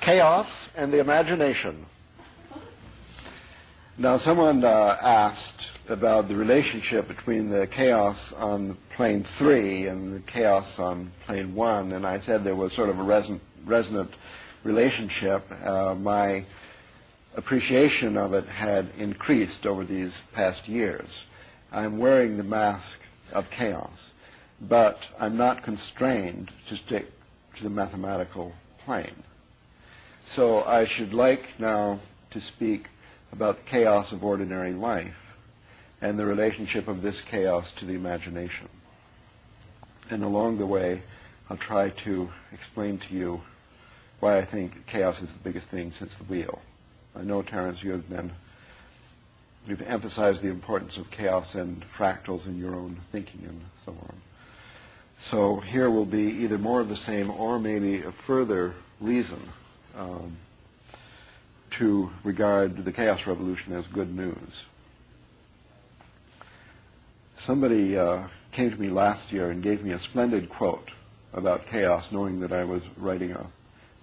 Chaos and the imagination. Now, someone asked about the relationship between the chaos on plane 3 and the chaos on plane 1, and I said there was sort of a resonant relationship. My appreciation of it had increased over these past years. I'm wearing the mask of chaos, but I'm not constrained to stick to the mathematical plane. So I should like now to speak about the chaos of ordinary life and the relationship of this chaos to the imagination. And along the way, I'll try to explain to you why I think chaos is the biggest thing since the wheel. I know, Terence, you've emphasized the importance of chaos and fractals in your own thinking and so on. So here will be either more of the same or maybe a further reason to regard the chaos revolution as good news. Somebody came to me last year and gave me a splendid quote about chaos, knowing that I was writing a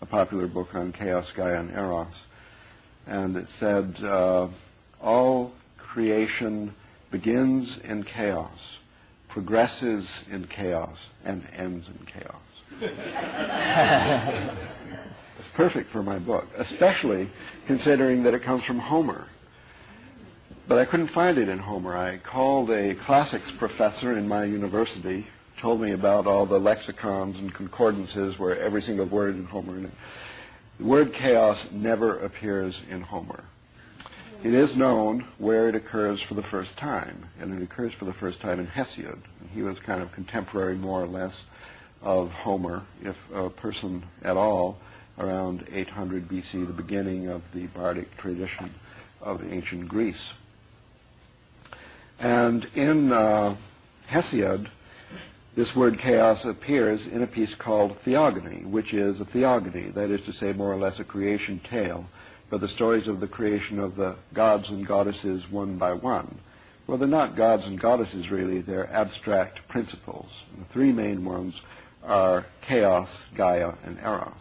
popular book on chaos, Gaia, and Eros. And it said, all creation begins in chaos, progresses in chaos, and ends in chaos. It's perfect for my book, especially considering that it comes from Homer. But I couldn't find it in Homer. I called a classics professor in my university, told me about all the lexicons and concordances where every single word in Homer. The word chaos never appears in Homer. It is known where it occurs for the first time, and it occurs for the first time in Hesiod. He was kind of contemporary, more or less, of Homer, if a person at all, around 800 BC, the beginning of the bardic tradition of ancient Greece. And in Hesiod, this word chaos appears in a piece called Theogony, which is a theogony, that is to say, more or less a creation tale, but the stories of the creation of the gods and goddesses one by one. Well, they're not gods and goddesses, really. They're abstract principles. And the three main ones are chaos, Gaia, and Eros.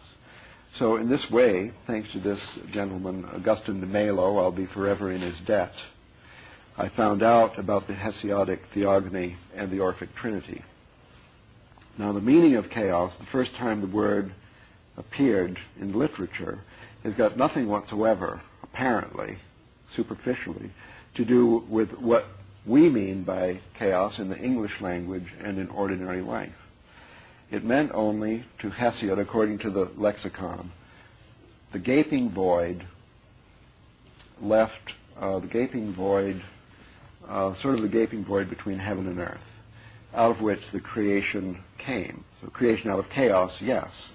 So in this way, thanks to this gentleman, Augustin de Melo, I'll be forever in his debt, I found out about the Hesiodic theogony and the Orphic Trinity. Now, the meaning of chaos, the first time the word appeared in literature, has got nothing whatsoever, apparently, superficially, to do with what we mean by chaos in the English language and in ordinary life. It meant only to Hesiod, according to the lexicon, the gaping void left, sort of the gaping void between heaven and earth, out of which the creation came. So creation out of chaos, yes,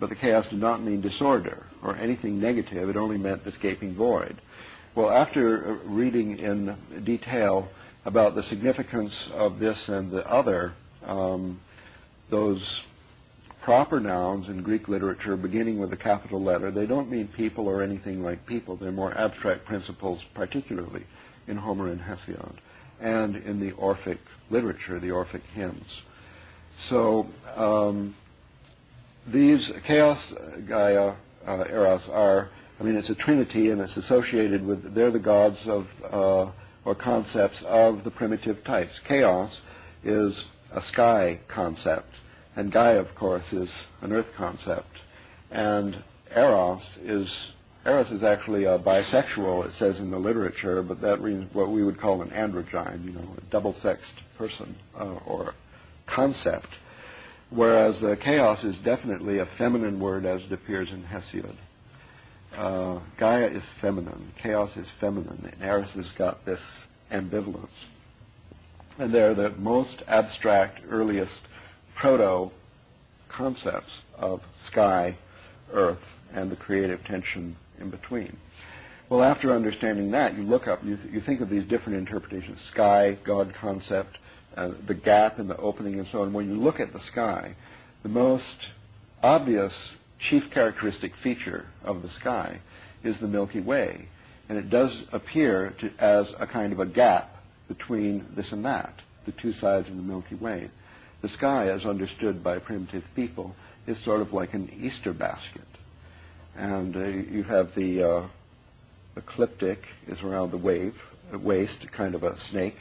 but the chaos did not mean disorder or anything negative. It only meant this gaping void. Well, after reading in detail about the significance of this and the other, those proper nouns in Greek literature beginning with a capital letter, they don't mean people or anything like people. They're more abstract principles, particularly in Homer and Hesiod, and in the Orphic literature, the Orphic hymns. So these chaos, Gaia, Eros are, it's a trinity, and it's associated with, they're the gods of, or concepts of the primitive types. Chaos is a sky concept, and Gaia, of course, is an earth concept. And Eros is actually a bisexual, it says in the literature, but that means what we would call an androgyne, a double-sexed person or concept, whereas chaos is definitely a feminine word as it appears in Hesiod. Gaia is feminine, chaos is feminine, and Eros has got this ambivalence. And they're the most abstract, earliest proto-concepts of sky, earth, and the creative tension in between. Well, after understanding that, you look up, you think of these different interpretations, sky, God concept, the gap in the opening, and so on. When you look at the sky, the most obvious chief characteristic feature of the sky is the Milky Way. And it does appear as a kind of a gap between this and that, the two sides of the Milky Way. The sky, as understood by primitive people, is sort of like an Easter basket. And you have the ecliptic is around the waist, kind of a snake,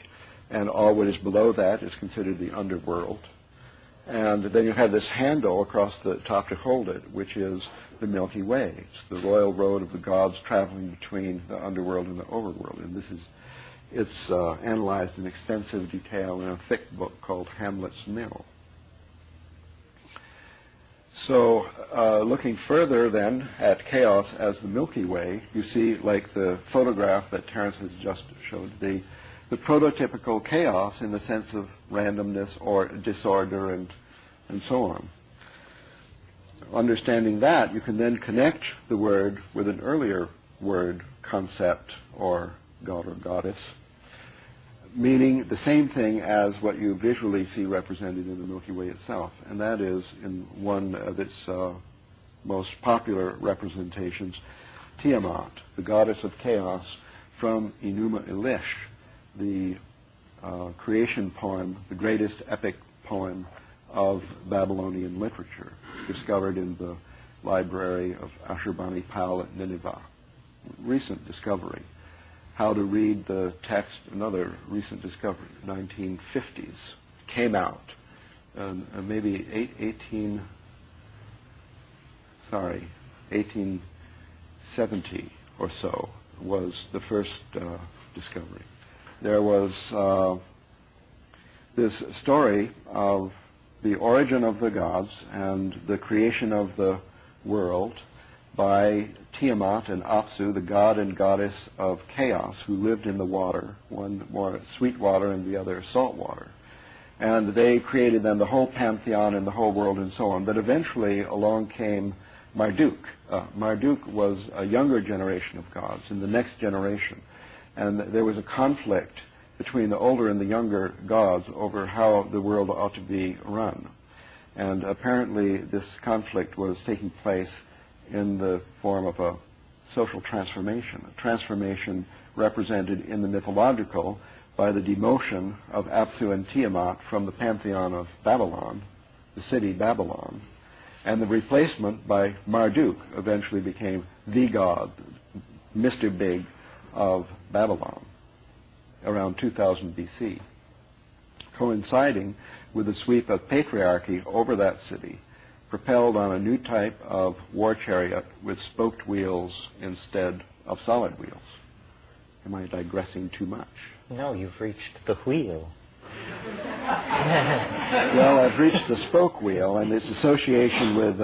and all what is below that is considered the underworld. And then you have this handle across the top to hold it, which is the Milky Way. It's the royal road of the gods traveling between the underworld and the overworld. And it's analyzed in extensive detail in a thick book called Hamlet's Mill. So looking further then at chaos as the Milky Way, you see, like the photograph that Terence has just showed, the prototypical chaos in the sense of randomness or disorder and so on. Understanding that, you can then connect the word with an earlier word, concept, or god or goddess, meaning the same thing as what you visually see represented in the Milky Way itself, and that is, in one of its most popular representations, Tiamat, the goddess of chaos, from Enuma Elish, the creation poem, the greatest epic poem of Babylonian literature, discovered in the library of Ashurbanipal at Nineveh. Recent discovery. How to read the text, another recent discovery, 1950s, came out. Maybe 1870 or so was the first discovery. There was this story of the origin of the gods and the creation of the world by Tiamat and Apsu, the god and goddess of chaos, who lived in the water, one more sweet water and the other salt water. And they created then the whole pantheon and the whole world and so on. But eventually along came Marduk. Marduk was a younger generation of gods, in the next generation. And there was a conflict between the older and the younger gods over how the world ought to be run. And apparently this conflict was taking place in the form of a social transformation, a transformation represented in the mythological by the demotion of Apsu and Tiamat from the pantheon of Babylon, the city Babylon, and the replacement by Marduk eventually became the god, Mr. Big of Babylon, around 2000 BC, coinciding with the sweep of patriarchy over that city, propelled on a new type of war chariot with spoked wheels instead of solid wheels. Am I digressing too much? No, you've reached the wheel. Well, I've reached the spoke wheel, and its association with,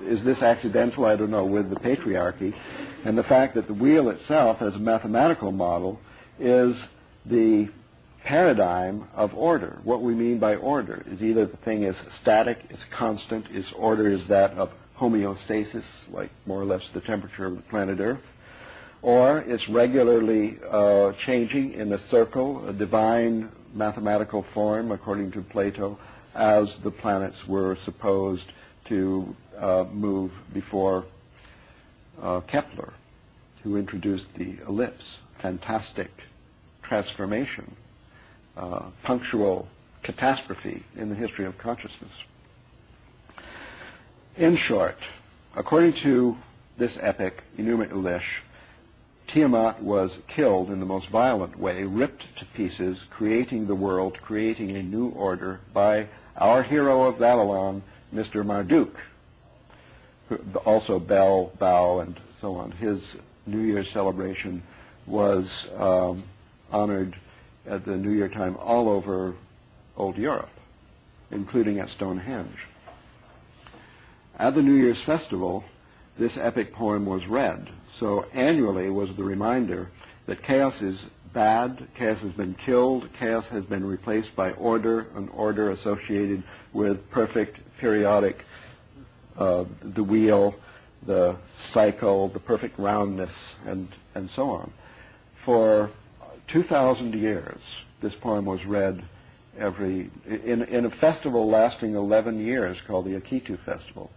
is this accidental? I don't know, with the patriarchy, and the fact that the wheel itself, as a mathematical model, is the paradigm of order. What we mean by order is either the thing is static, it's constant, its order is that of homeostasis, like more or less the temperature of the planet Earth, or it's regularly changing in a circle, a divine mathematical form, according to Plato, as the planets were supposed to move before Kepler, who introduced the ellipse. Fantastic transformation, punctual catastrophe in the history of consciousness. In short, according to this epic, Enuma Elish, Tiamat was killed in the most violent way, ripped to pieces, creating the world, creating a new order by our hero of Babylon, Mr. Marduk, also Bel, Bao, and so on. His New Year's celebration was honored at the New Year time all over Old Europe, including at Stonehenge. At the New Year's festival, this epic poem was read. So annually was the reminder that chaos is bad, chaos has been killed, chaos has been replaced by order, an order associated with perfect periodic, the wheel, the cycle, the perfect roundness, and so on. For 2,000 years, this poem was read in a festival lasting 11 years called the Akitu Festival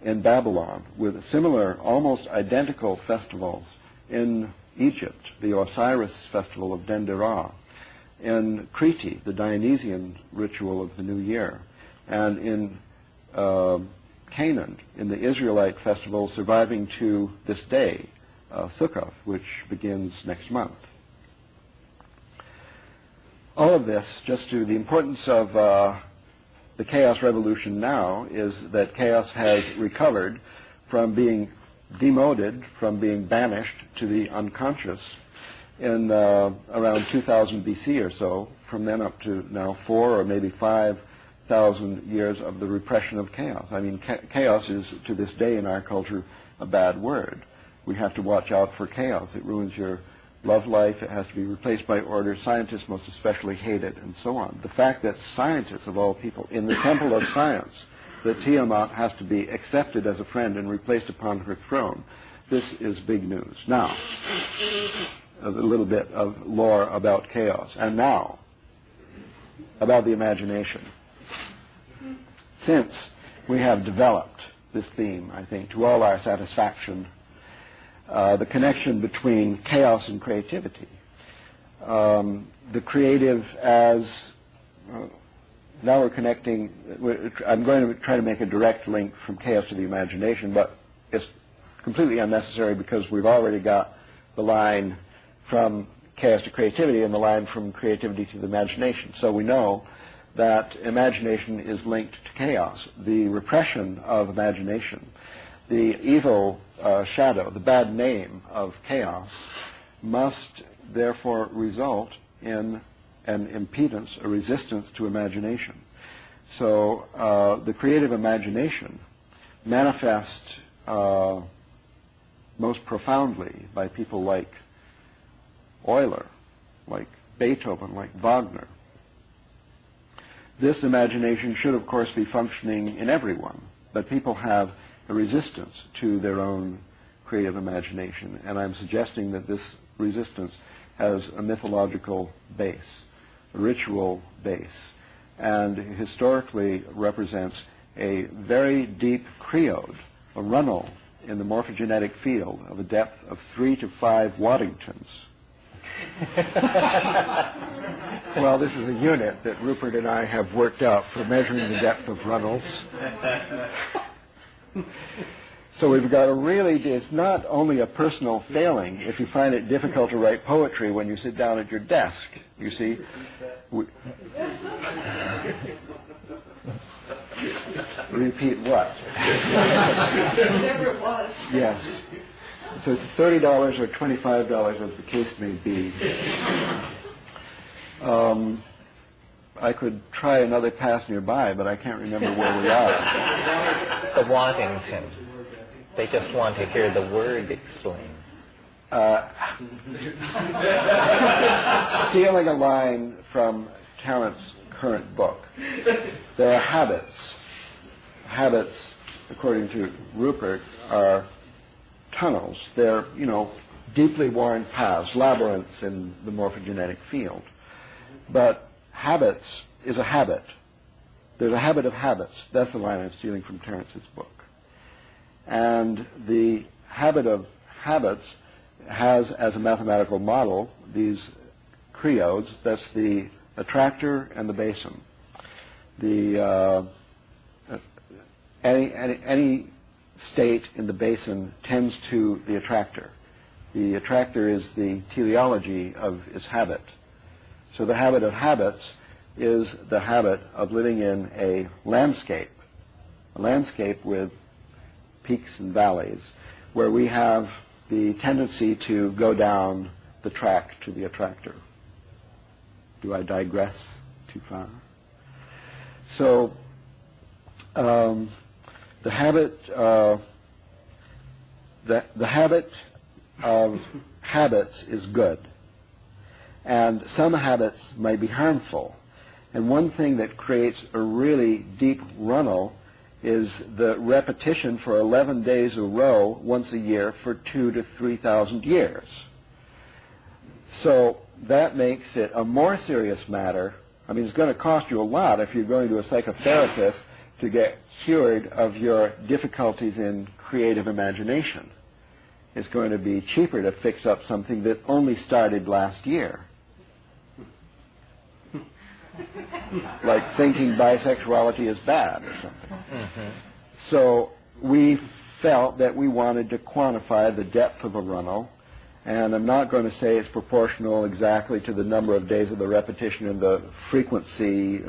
in Babylon, with similar, almost identical festivals in Egypt, the Osiris Festival of Dendera, in Crete, the Dionysian ritual of the New Year, and in Canaan in the Israelite festival surviving to this day, Sukkot, which begins next month. All of this, just to the importance of the chaos revolution now, is that chaos has recovered from being demoted, from being banished to the unconscious in around 2000 BC or so, from then up to now 4 or maybe 5,000 years of the repression of chaos. I mean, chaos is, to this day in our culture, a bad word. We have to watch out for chaos. It ruins your love life. It has to be replaced by order. Scientists most especially hate it, and so on. The fact that scientists, of all people, in the temple of science, that Tiamat has to be accepted as a friend and replaced upon her throne, this is big news. Now, a little bit of lore about chaos. And now, about the imagination. Since we have developed this theme, I think, to all our satisfaction, the connection between chaos and creativity. The creative as, now we're connecting, I'm going to try to make a direct link from chaos to the imagination, but it's completely unnecessary because we've already got the line from chaos to creativity and the line from creativity to the imagination. So we know that imagination is linked to chaos. The repression of imagination, the evil shadow, the bad name of chaos, must therefore result in an impedance, a resistance to imagination. So the creative imagination manifests most profoundly by people like Euler, like Beethoven, like Wagner. This imagination should, of course, be functioning in everyone, but people have a resistance to their own creative imagination, and I'm suggesting that this resistance has a mythological base, a ritual base, and historically represents a very deep creode, a runnel in the morphogenetic field of a depth of 3 to 5 Waddingtons. Well, this is a unit that Rupert and I have worked out for measuring the depth of runnels. So we've got a really, it's not only a personal failing if you find it difficult to write poetry when you sit down at your desk, you see. Repeat what? Whatever it was. Yes. So it's $30 or $25 as the case may be. I could try another pass nearby, but I can't remember where we are. The Waddington. They just want to hear the word explained. Stealing a line from Tarrant's current book. There are habits. Habits, according to Rupert, are tunnels. They're, deeply worn paths, labyrinths in the morphogenetic field. But habits is a habit. There's a habit of habits. That's the line I'm stealing from Terence's book. And the habit of habits has, as a mathematical model, these creodes. That's the attractor and the basin. Any state in the basin tends to the attractor. The attractor is the teleology of its habit. So the habit of habits is the habit of living in a landscape with peaks and valleys, where we have the tendency to go down the track to the attractor. Do I digress too far? So the habit of habits is good, and some habits may be harmful. And one thing that creates a really deep runnel is the repetition for 11 days a row once a year for 2,000 to 3,000 years. So that makes it a more serious matter. I mean, it's going to cost you a lot if you're going to a psychotherapist to get cured of your difficulties in creative imagination. It's going to be cheaper to fix up something that only started last year. Like thinking bisexuality is bad or something. So we felt that we wanted to quantify the depth of a runnel, and I'm not going to say it's proportional exactly to the number of days of the repetition and the frequency,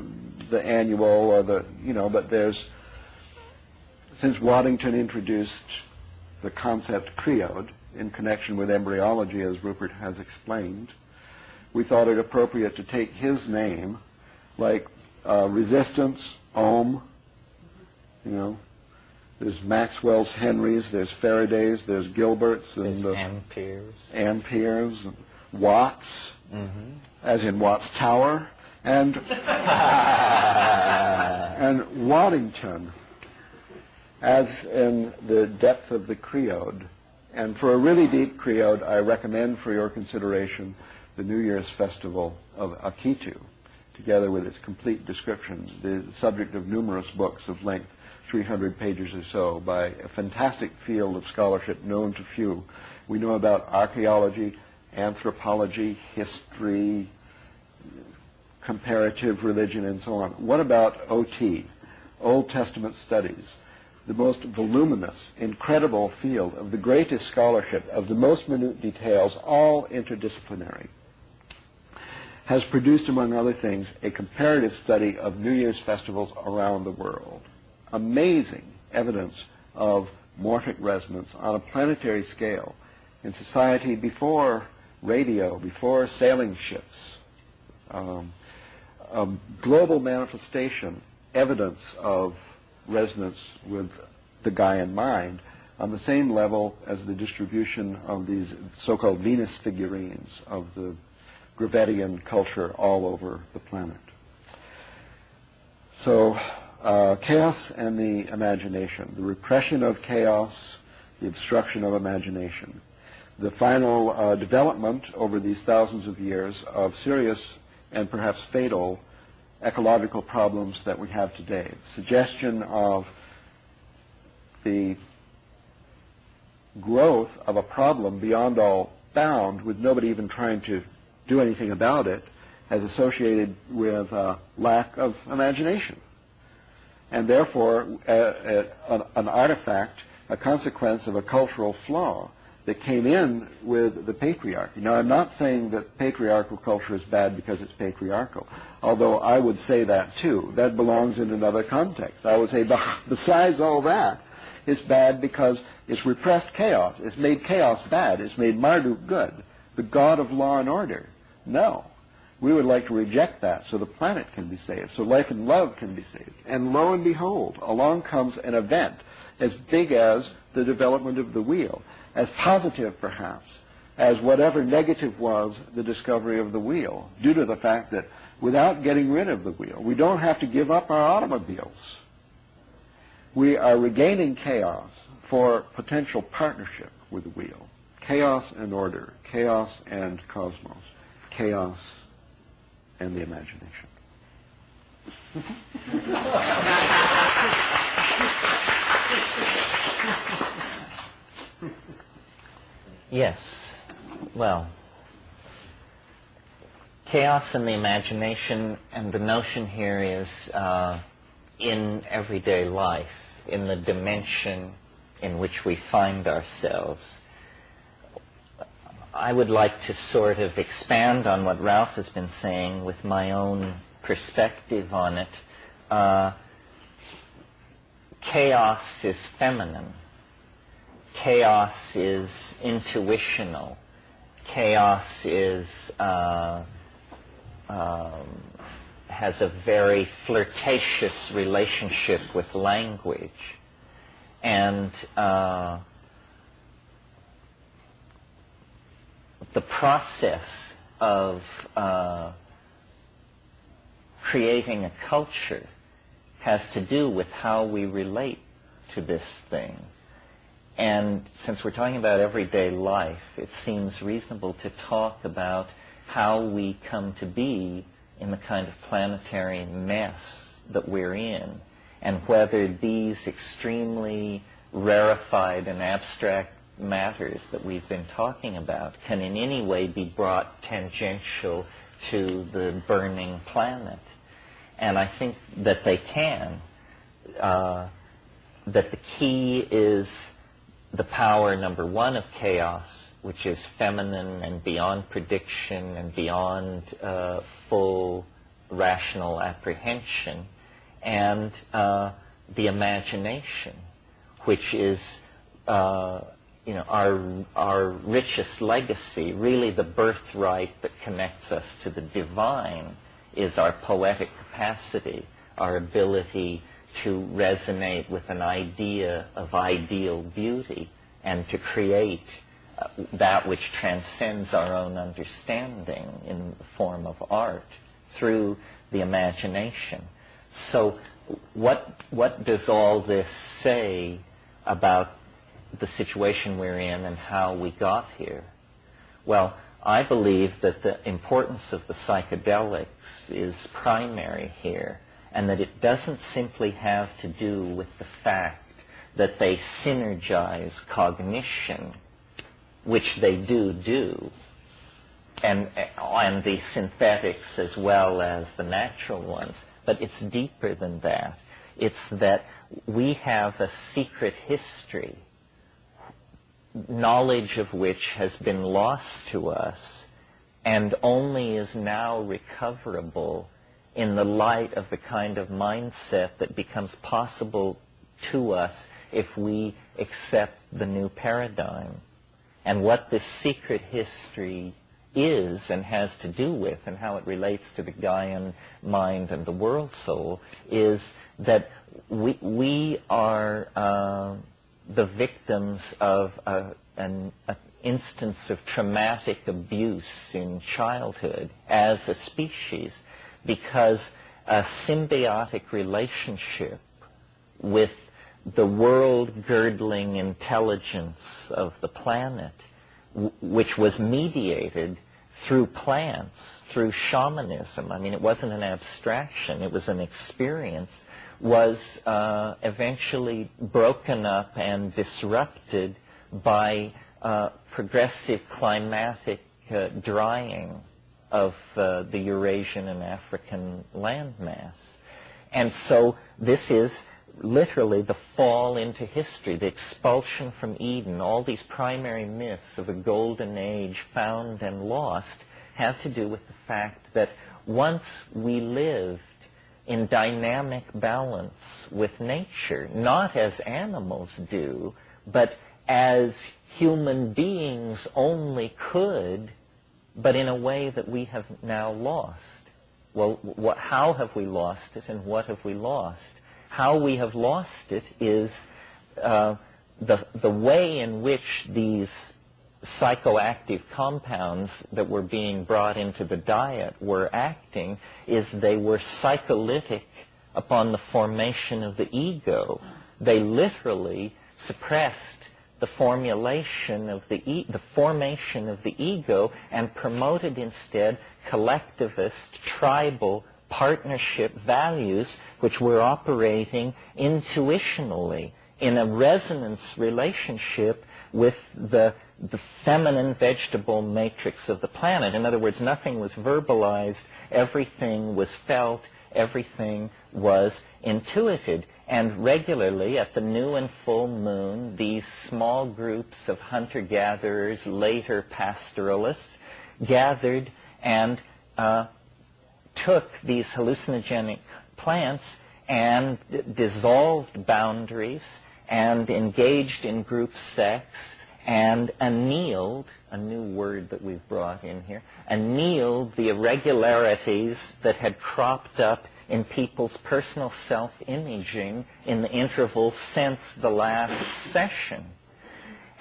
the annual or the, but since Waddington introduced the concept creode in connection with embryology, as Rupert has explained, we thought it appropriate to take his name, like resistance, ohm, there's Maxwell's Henrys, there's Faraday's, there's Gilbert's, and there's amperes. Amperes, and watts, as in Watts Tower, and and Waddington, as in the depth of the creode. And for a really deep creode, I recommend for your consideration the New Year's Festival of Akitu, together with its complete description, the subject of numerous books of length, 300 pages or so, by a fantastic field of scholarship known to few. We know about archaeology, anthropology, history, comparative religion, and so on. What about OT, Old Testament studies? The most voluminous, incredible field of the greatest scholarship, of the most minute details, all interdisciplinary, has produced, among other things, a comparative study of New Year's festivals around the world. Amazing evidence of morphic resonance on a planetary scale in society before radio, before sailing ships. Global manifestation, evidence of resonance with the Gaian mind on the same level as the distribution of these so-called Venus figurines of the Gravettian culture all over the planet. So chaos and the imagination, the repression of chaos, the obstruction of imagination, the final development over these thousands of years of serious and perhaps fatal ecological problems that we have today. Suggestion of the growth of a problem beyond all bound, with nobody even trying to do anything about it, as associated with lack of imagination. And therefore, an artifact, a consequence of a cultural flaw that came in with the patriarchy. Now, I'm not saying that patriarchal culture is bad because it's patriarchal, although I would say that too. That belongs in another context. I would say besides all that, it's bad because it's repressed chaos. It's made chaos bad. It's made Marduk good, the god of law and order. No. We would like to reject that so the planet can be saved, so life and love can be saved. And lo and behold, along comes an event as big as the development of the wheel, as positive perhaps as whatever negative was the discovery of the wheel, due to the fact that without getting rid of the wheel, we don't have to give up our automobiles. We are regaining chaos for potential partnership with the wheel. Chaos and order, chaos and cosmos, chaos and the imagination. Yes. Well, chaos and the imagination, and the notion here is in everyday life, in the dimension in which we find ourselves. I would like to sort of expand on what Ralph has been saying with my own perspective on it. Chaos is feminine. Chaos is intuitional. Chaos is has a very flirtatious relationship with language, and the process of creating a culture has to do with how we relate to this thing. And since we're talking about everyday life, it seems reasonable to talk about how we come to be in the kind of planetary mess that we're in, and whether these extremely rarefied and abstract matters that we've been talking about can in any way be brought tangential to the burning planet. And I think that they can. that the key is the power, number one, of chaos, which is feminine and beyond prediction and beyond full rational apprehension, and the imagination, which is our richest legacy. Really, the birthright that connects us to the divine is our poetic capacity, our ability to resonate with an idea of ideal beauty and to create that which transcends our own understanding in the form of art through the imagination. So what does all this say about the situation we're in and how we got here? Well, I believe that the importance of the psychedelics is primary here, and that it doesn't simply have to do with the fact that they synergize cognition, which they do, and the synthetics as well as the natural ones. But it's deeper than that. It's that we have a secret history, knowledge of which has been lost to us and only is now recoverable in the light of the kind of mindset that becomes possible to us if we accept the new paradigm. And what this secret history is and has to do with, and how it relates to the Gaian mind and the world soul, is that we are the victims of an instance of traumatic abuse in childhood as a species, because a symbiotic relationship with the world-girdling intelligence of the planet, which was mediated through plants, through shamanism. I mean, it wasn't an abstraction, it was an experience, was eventually broken up and disrupted by progressive climatic drying of the Eurasian and African landmass. And so this is literally the fall into history, the expulsion from Eden. All these primary myths of a golden age found and lost have to do with the fact that once we lived in dynamic balance with nature, not as animals do, but as human beings only could, but in a way that we have now lost. Well, how have we lost it, and what have we lost? How we have lost it is the way in which these psychoactive compounds that were being brought into the diet were acting is they were psycholytic upon the formation of the ego. They literally suppressed the formation of the formation of the ego and promoted instead collectivist, tribal, partnership values which were operating intuitionally in a resonance relationship with the feminine vegetable matrix of the planet. In other words, nothing was verbalized, everything was felt, everything was intuited. And regularly at the new and full moon, these small groups of hunter-gatherers, later pastoralists, gathered and took these hallucinogenic plants and dissolved boundaries and engaged in group sex and annealed, a new word that we've brought in here, annealed the irregularities that had cropped up in people's personal self-imaging in the interval since the last session.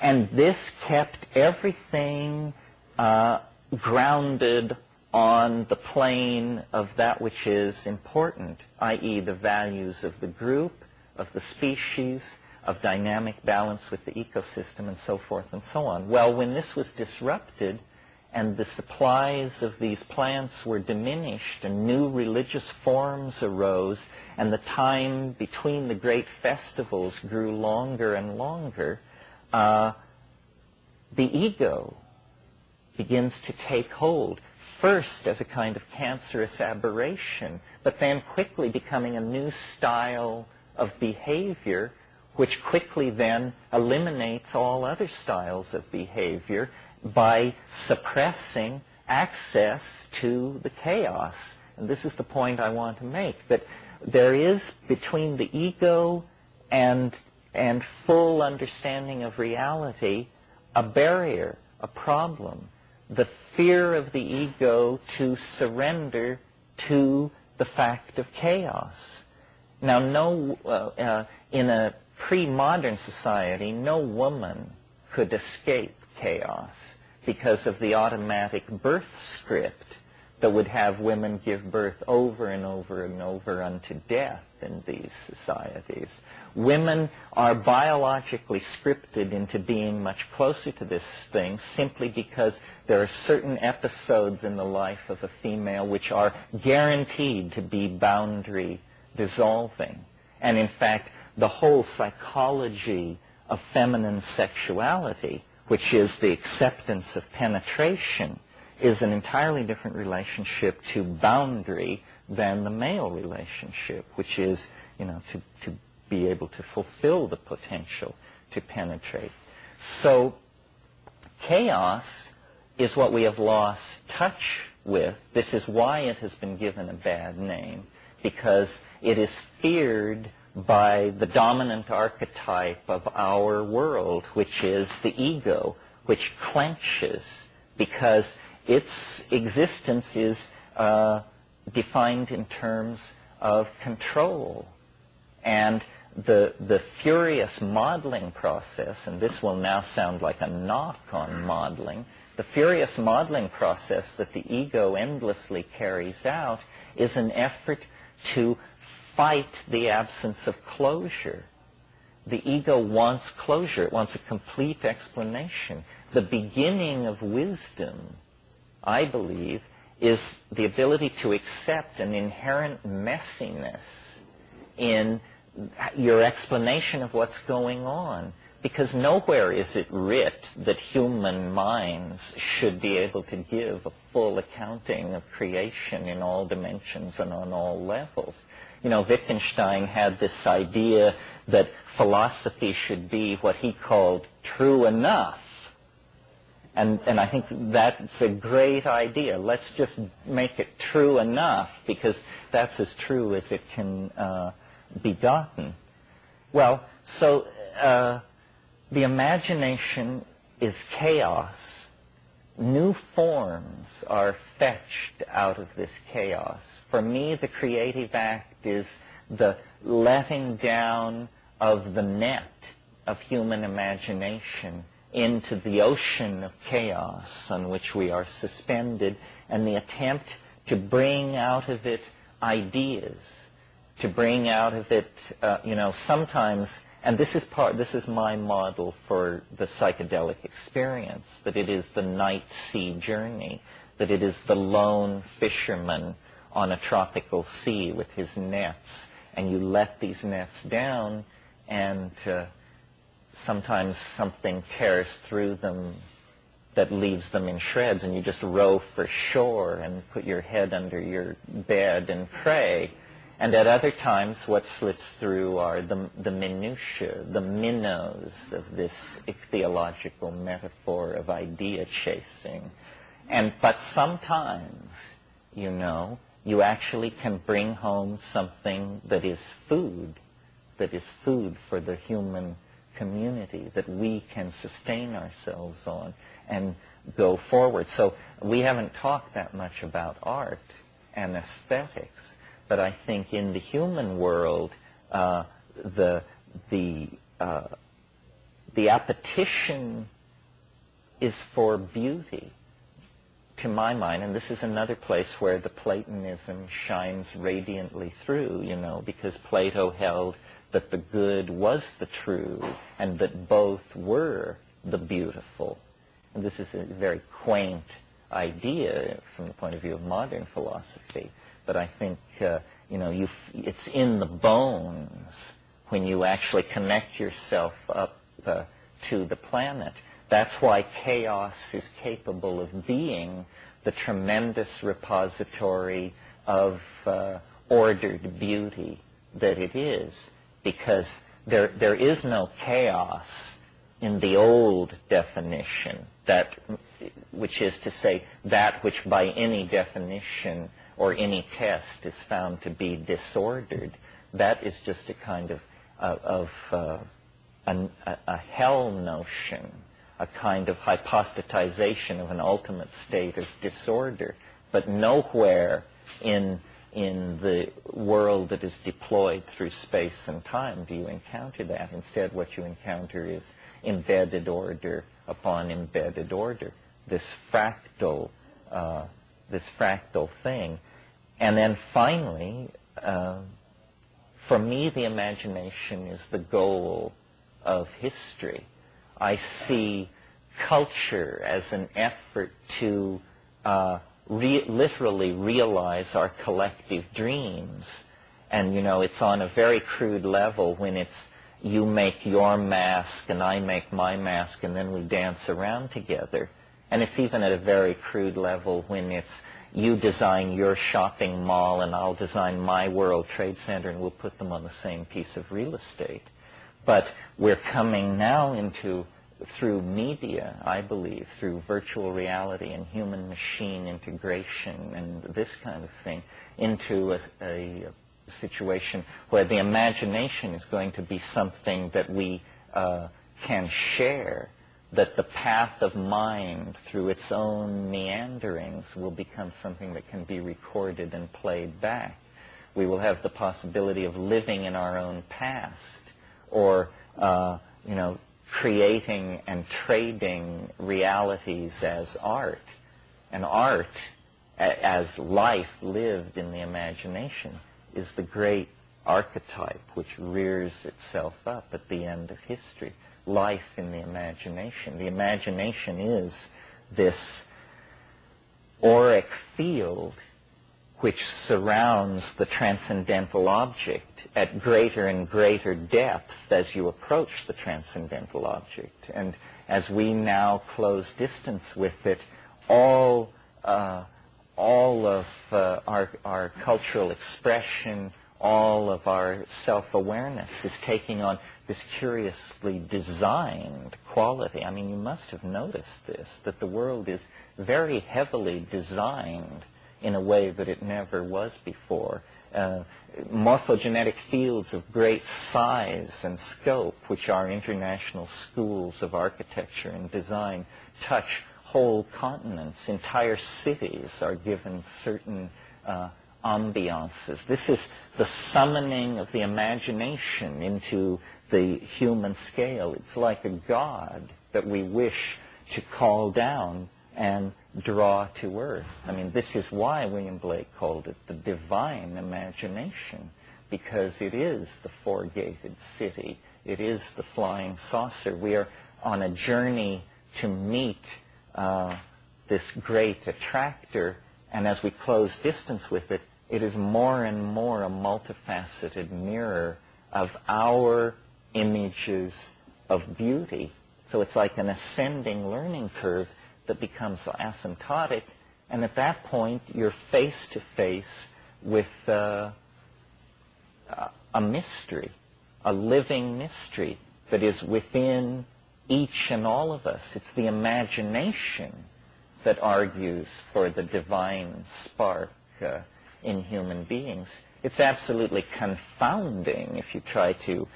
And this kept everything grounded on the plane of that which is important, i.e. the values of the group, of the species, of dynamic balance with the ecosystem, and so forth and so on. Well, when this was disrupted and the supplies of these plants were diminished and new religious forms arose and the time between the great festivals grew longer and longer, the ego begins to take hold, first as a kind of cancerous aberration, but then quickly becoming a new style of behavior which quickly then eliminates all other styles of behavior by suppressing access to the chaos. And this is the point I want to make, that there is between the ego and full understanding of reality a barrier, a problem, the fear of the ego to surrender to the fact of chaos. Now, in a pre-modern society, no woman could escape chaos because of the automatic birth script that would have women give birth over and over and over unto death in these societies. Women are biologically scripted into being much closer to this thing simply because there are certain episodes in the life of a female which are guaranteed to be boundary dissolving. And in fact, the whole psychology of feminine sexuality, which is the acceptance of penetration, is an entirely different relationship to boundary than the male relationship, which is, to be able to fulfill the potential to penetrate. So chaos is what we have lost touch with. This is why it has been given a bad name, because it is feared by the dominant archetype of our world, which is the ego, which clenches because its existence is defined in terms of control. And the furious modeling process, and this will now sound like a knock on modeling, the furious modeling process that the ego endlessly carries out is an effort to fight the absence of closure. The ego wants closure. It wants a complete explanation. The beginning of wisdom, I believe, is the ability to accept an inherent messiness in your explanation of what's going on. Because nowhere is it writ that human minds should be able to give a full accounting of creation in all dimensions and on all levels. Wittgenstein had this idea that philosophy should be what he called true enough. And I think that's a great idea. Let's just make it true enough, because that's as true as it can be gotten. Well, so the imagination is chaos. New forms are fetched out of this chaos. For me, the creative act is the letting down of the net of human imagination into the ocean of chaos on which we are suspended, and the attempt to bring out of it ideas, to bring out of it, sometimes, and this is my model for the psychedelic experience, that it is the night sea journey, that it is the lone fisherman on a tropical sea with his nets, and you let these nets down, and sometimes something tears through them that leaves them in shreds, and you just row for shore and put your head under your bed and pray. And at other times, what slips through are the minutiae, the minnows of this ichthyological metaphor of idea chasing. But sometimes, you actually can bring home something that is food for the human community, that we can sustain ourselves on and go forward. So we haven't talked that much about art and aesthetics, but I think in the human world, the appetition is for beauty, to my mind, and this is another place where the Platonism shines radiantly through, because Plato held that the good was the true, and that both were the beautiful. And this is a very quaint idea from the point of view of modern philosophy, but I think, it's in the bones when you actually connect yourself up to the planet. That's why chaos is capable of being the tremendous repository of ordered beauty that it is, because there is no chaos in the old definition, which is to say that which by any definition or any test is found to be disordered. That is just a kind of a hell notion, a kind of hypostatization of an ultimate state of disorder. But nowhere in the world that is deployed through space and time do you encounter that. Instead, what you encounter is embedded order upon embedded order, this fractal thing. And then finally, for me, the imagination is the goal of history. I see culture as an effort to literally realize our collective dreams. And, it's on a very crude level when it's you make your mask and I make my mask and then we dance around together. And it's even at a very crude level when it's you design your shopping mall and I'll design my World Trade Center and we'll put them on the same piece of real estate. But we're coming now through media, I believe, through virtual reality and human-machine integration and this kind of thing, into a situation where the imagination is going to be something that we can share, that the path of mind through its own meanderings will become something that can be recorded and played back. We will have the possibility of living in our own past, or creating and trading realities as art, and art as life lived in the imagination is the great archetype which rears itself up at the end of history. Life in the imagination. The imagination is this auric field which surrounds the transcendental object at greater and greater depth as you approach the transcendental object. And as we now close distance with it, all of our cultural expression, all of our self-awareness is taking on this curiously designed quality. I mean, you must have noticed this, that the world is very heavily designed in a way that it never was before. Morphogenetic fields of great size and scope, which are international schools of architecture and design, touch whole continents. Entire cities are given certain ambiances. This is the summoning of the imagination into the human scale. It's like a god that we wish to call down and draw to earth. I mean, this is why William Blake called it the divine imagination, because it is the four-gated city. It is the flying saucer. We are on a journey to meet this great attractor, and as we close distance with it, it is more and more a multifaceted mirror of our images of beauty. So it's like an ascending learning curve that becomes asymptotic, and at that point you're face to face with a mystery, a living mystery that is within each and all of us. It's the imagination that argues for the divine spark in human beings. It's absolutely confounding if you try to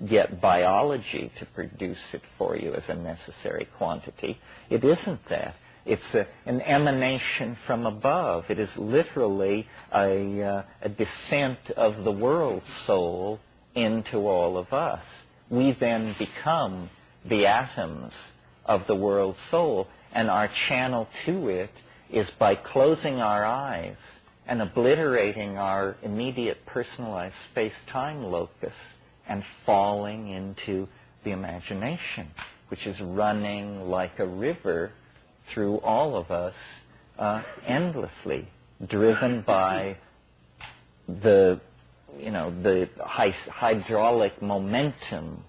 get biology to produce it for you as a necessary quantity. It isn't that. It's an emanation from above. It is literally a descent of the world soul into all of us. We then become the atoms of the world soul, and our channel to it is by closing our eyes and obliterating our immediate personalized space-time locus and falling into the imagination, which is running like a river through all of us endlessly, driven by the hydraulic momentum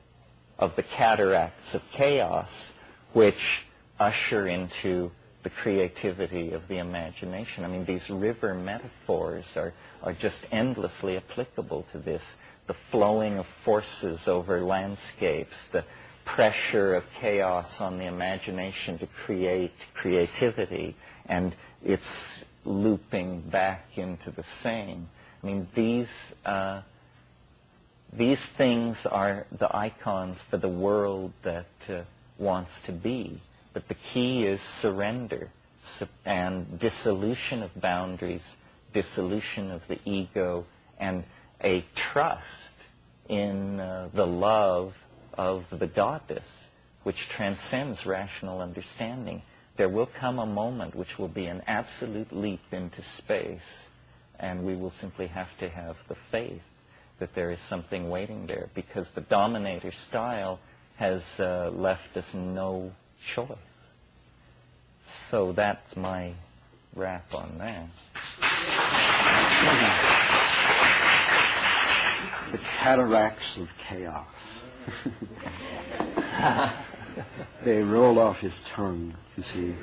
of the cataracts of chaos, which usher into the creativity of the imagination. I mean, these river metaphors are just endlessly applicable to this. the flowing of forces over landscapes, the pressure of chaos on the imagination to create creativity, and it's looping back into the same. I mean, these things are the icons for the world that wants to be. But the key is surrender and dissolution of boundaries, dissolution of the ego, and a trust in the love of the goddess, which transcends rational understanding. There will come a moment which will be an absolute leap into space, and we will simply have to have the faith that there is something waiting there, because the dominator style has left us no choice. So that's my wrap on that. The cataracts of chaos. They roll off his tongue, you see,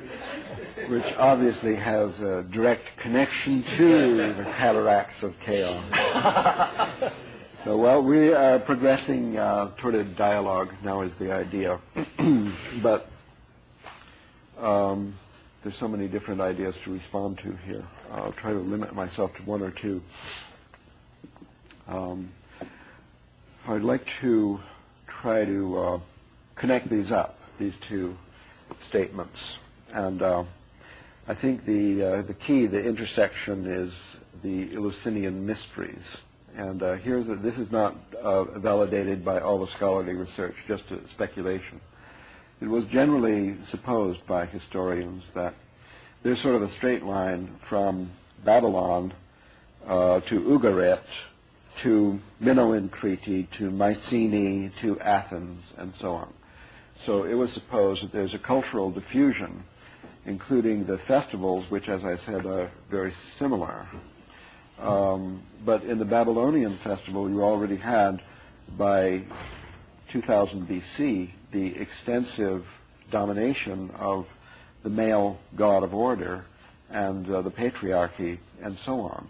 which obviously has a direct connection to the cataracts of chaos. So, well, we are progressing toward a dialogue now is the idea. But there's so many different ideas to respond to here. I'll try to limit myself to one or two. I'd like to try to connect these up, these two statements. And I think the key, the intersection, is the Eleusinian mysteries. And this is not validated by all the scholarly research, just a speculation. It was generally supposed by historians that there's sort of a straight line from Babylon to Ugarit to Minoan Crete to Mycenae to Athens and so on. So it was supposed that there's a cultural diffusion, including the festivals, which, as I said, are very similar. But in the Babylonian festival, you already had, by 2000 BC, the extensive domination of the male god of order and the patriarchy and so on.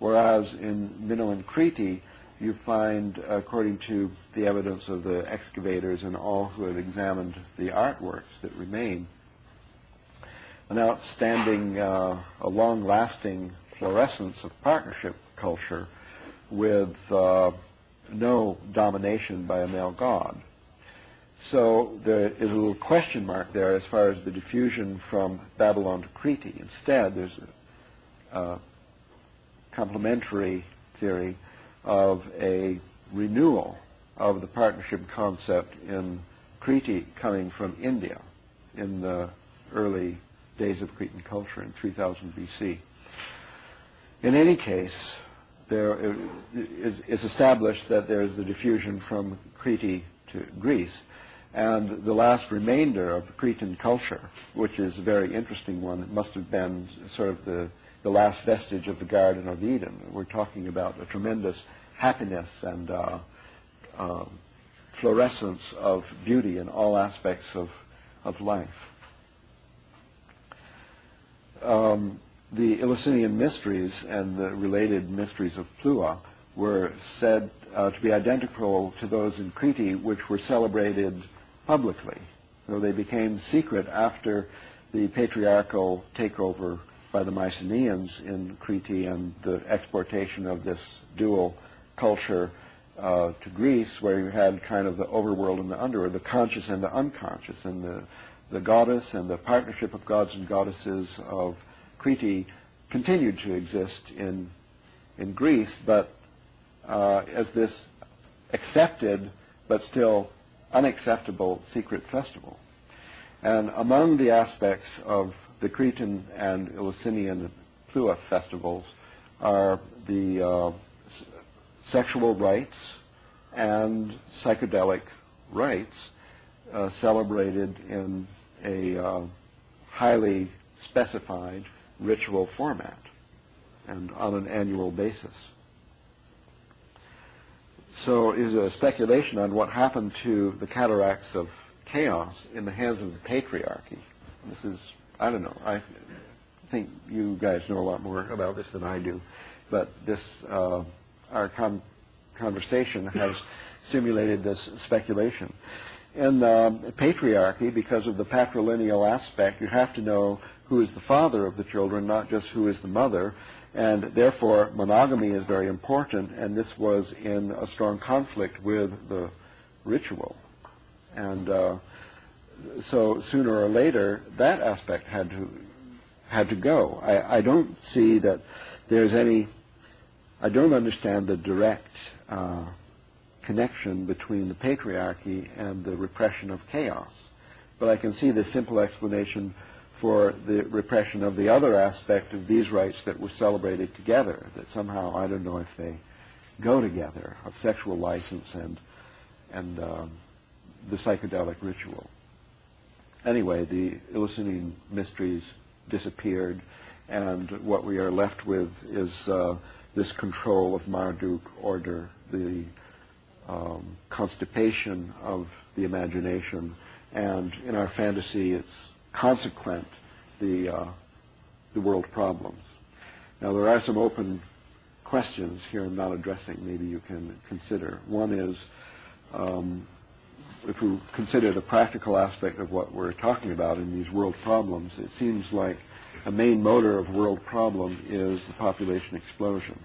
Whereas in Minoan Crete, you find, according to the evidence of the excavators and all who have examined the artworks that remain, an outstanding, a long-lasting fluorescence of partnership culture with no domination by a male god. So there is a little question mark there as far as the diffusion from Babylon to Crete. Instead, there's a complementary theory of a renewal of the partnership concept in Crete coming from India in the early days of Cretan culture in 3000 BC. In any case, there is established that there is the diffusion from Crete to Greece, and the last remainder of the Cretan culture, which is a very interesting one, it must have been sort of the last vestige of the Garden of Eden. We're talking about a tremendous happiness and fluorescence of beauty in all aspects of life. The Eleusinian mysteries and the related mysteries of Plua were said to be identical to those in Crete, which were celebrated publicly. So they became secret after the patriarchal takeover by the Mycenaeans in Crete and the exportation of this dual culture to Greece, where you had kind of the overworld and the underworld, the conscious and the unconscious, and the goddess and the partnership of gods and goddesses of Crete continued to exist in Greece, but as this accepted but still unacceptable secret festival. And among the aspects of the Cretan and Eleusinian Plua festivals are the sexual rites and psychedelic rites celebrated in a highly specified ritual format and on an annual basis. So is a speculation on what happened to the cataracts of chaos in the hands of the patriarchy. This is, I don't know, I think you guys know a lot more about this than I do, but this, our conversation has stimulated this speculation. In patriarchy, because of the patrilineal aspect, you have to know who is the father of the children, not just who is the mother, and therefore monogamy is very important, and this was in a strong conflict with the ritual. And so sooner or later, that aspect had to go. I don't see that there's any, I don't understand the direct connection between the patriarchy and the repression of chaos. But I can see the simple explanation for the repression of the other aspect of these rites that were celebrated together, that somehow, I don't know if they go together, of sexual license and the psychedelic ritual. Anyway, the Eleusinian mysteries disappeared, and what we are left with is this control of Marduk, order, the constipation of the imagination, and in our fantasy it's consequent, the world problems. Now there are some open questions here I'm not addressing, maybe you can consider. One is, if we consider the practical aspect of what we're talking about in these world problems, it seems like a main motor of world problem is the population explosion.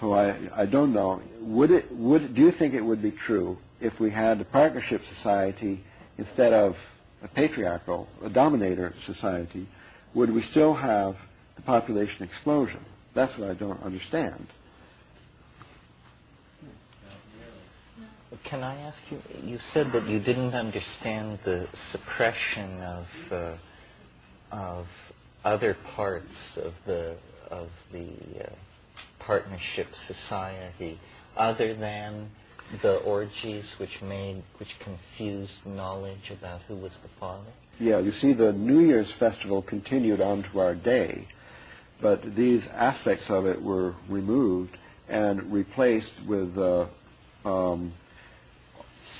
So I don't know. Do you think it would be true if we had a partnership society instead of a patriarchal, a dominator society? Would we still have the population explosion? That's what I don't understand. Can I ask you? You said that you didn't understand the suppression of other parts of the partnership society, other than the orgies which confused knowledge about who was the father? Yeah, you see, the New Year's festival continued on to our day, but these aspects of it were removed and replaced with,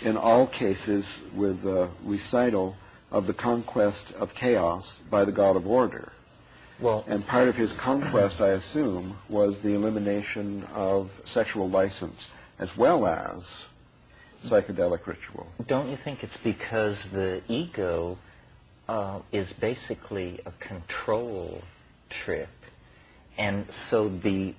in all cases, with the recital of the conquest of chaos by the god of order. Well, and part of his conquest, I assume, was the elimination of sexual license as well as psychedelic ritual. Don't you think it's because the ego is basically a control trick, and so the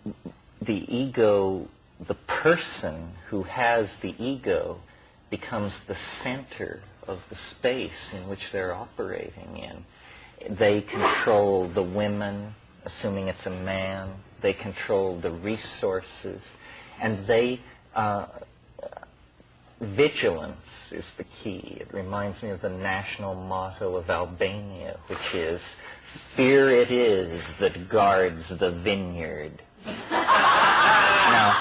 ego, the person who has the ego, becomes the center of the space in which they're operating in. They control the women, assuming it's a man. They control the resources, and they vigilance is the key. It reminds me of the national motto of Albania, which is, "Fear it is that guards the vineyard." Now,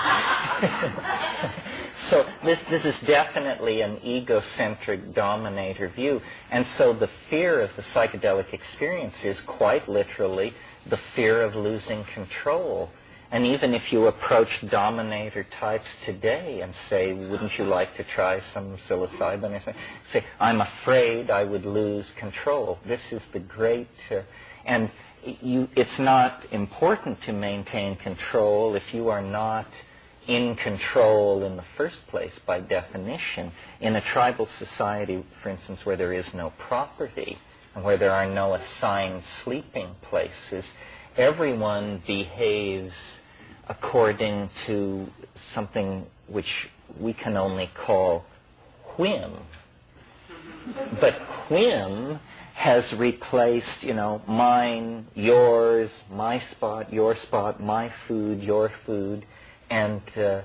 so this is definitely an egocentric dominator view, and so the fear of the psychedelic experience is quite literally the fear of losing control. And even if you approach dominator types today and say, "Wouldn't you like to try some psilocybin?" or something, say, "I'm afraid I would lose control." This is the great, and it's not important to maintain control if you are not in control in the first place by definition. In a tribal society, for instance, where there is no property and where there are no assigned sleeping places, everyone behaves according to something which we can only call whim. But whim has replaced, mine, yours, my spot, your spot, my food, your food, and the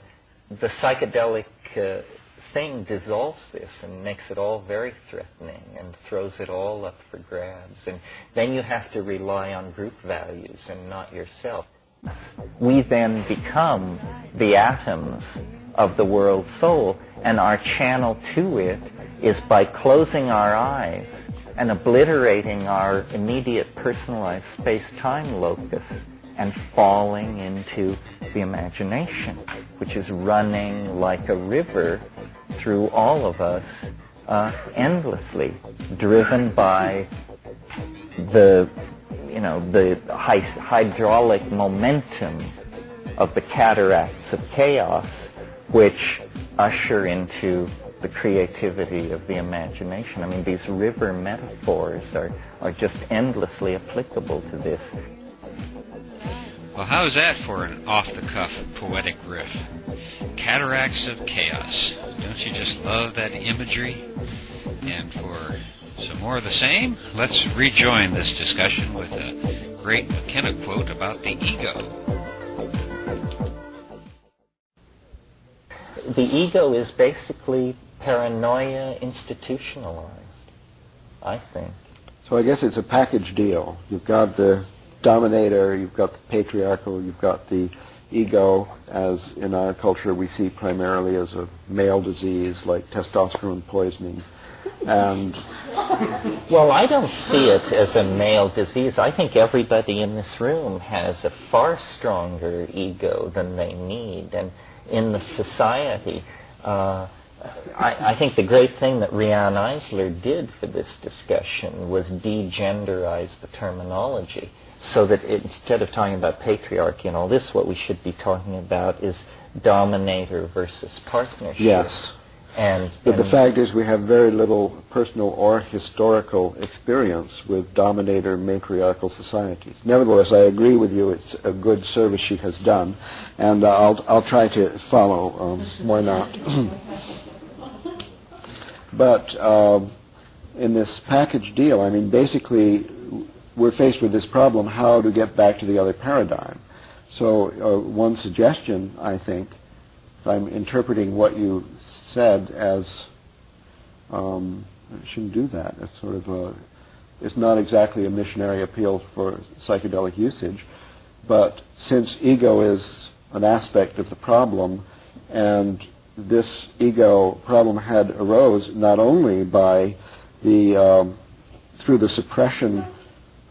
psychedelic thing dissolves this and makes it all very threatening and throws it all up for grabs. And then you have to rely on group values and not yourself. We then become the atoms of the world soul, and our channel to it is by closing our eyes and obliterating our immediate personalized space-time locus and falling into the imagination, which is running like a river through all of us endlessly, driven by the hydraulic momentum of the cataracts of chaos, which usher into the creativity of the imagination. I mean, these river metaphors are just endlessly applicable to this. Well, how's that for an off-the-cuff poetic riff? Cataracts of chaos. Don't you just love that imagery? And for some more of the same, let's rejoin this discussion with a great McKenna quote about the ego. The ego is basically paranoia institutionalized, I think. So I guess it's a package deal. You've got the dominator, you've got the patriarchal, you've got the ego, as in our culture we see primarily as a male disease like testosterone poisoning. And well, I don't see it as a male disease. I think everybody in this room has a far stronger ego than they need. And in the society, I think the great thing that Rian Eisler did for this discussion was degenderize the terminology, so that instead of talking about patriarchy and all this, what we should be talking about is dominator versus partnership. yes. But the fact is we have very little personal or historical experience with dominator matriarchal societies. Nevertheless, I agree with you. It's a good service she has done, and I'll try to follow. Why not? But in this package deal, I mean, basically, we're faced with this problem: how to get back to the other paradigm. So one suggestion, I think, if I'm interpreting what you said as, I shouldn't do that. It's sort of it's not exactly a missionary appeal for psychedelic usage, but since ego is an aspect of the problem, and this ego problem had arose not only by the through the suppression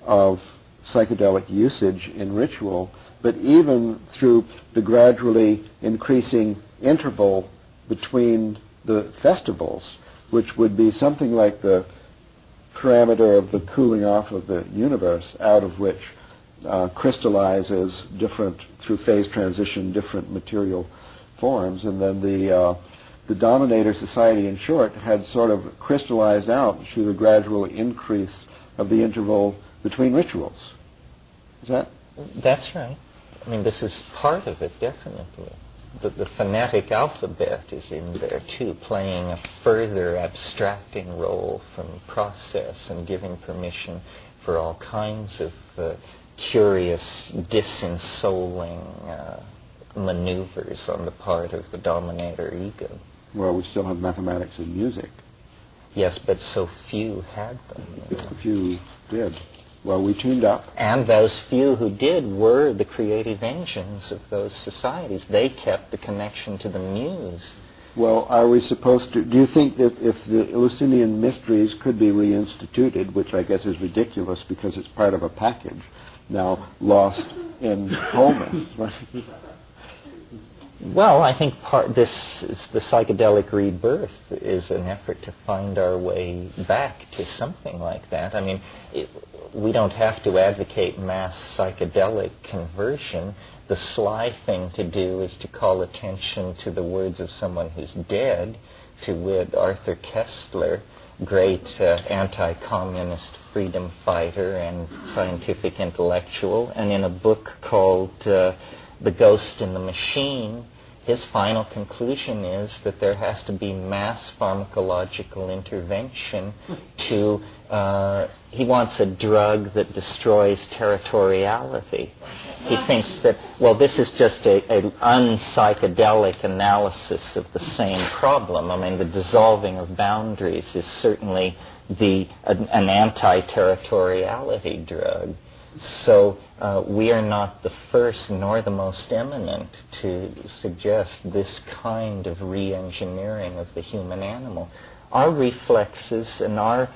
of psychedelic usage in ritual, but even through the gradually increasing interval between the festivals, which would be something like the parameter of the cooling off of the universe, out of which crystallizes different, through phase transition, different material forms. And then the dominator society, in short, had sort of crystallized out through the gradual increase of the interval between rituals. Is that? That's right. I mean, this is part of it, definitely. The phonetic alphabet is in there, too, playing a further abstracting role from process and giving permission for all kinds of curious disinsouling maneuvers on the part of the dominator ego. Well, we still have mathematics and music. Yes, but so few had them. A few did. Well, we tuned up. And those few who did were the creative engines of those societies. They kept the connection to the muse. Well, are we supposed to, do you think that if the Eleusinian mysteries could be reinstituted, which I guess is ridiculous because it's part of a package, now lost in wholeness, right? Well, I think this is the psychedelic rebirth is an effort to find our way back to something like that. I mean, we don't have to advocate mass psychedelic conversion. The sly thing to do is to call attention to the words of someone who's dead, to wit Arthur Koestler, great anti-communist freedom fighter and scientific intellectual, and in a book called The Ghost in the Machine, his final conclusion is that there has to be mass pharmacological intervention to, he wants a drug that destroys territoriality. He thinks that, well, this is just an unpsychedelic analysis of the same problem. I mean, the dissolving of boundaries is certainly an anti-territoriality drug. So we are not the first nor the most eminent to suggest this kind of re-engineering of the human animal. Our reflexes and our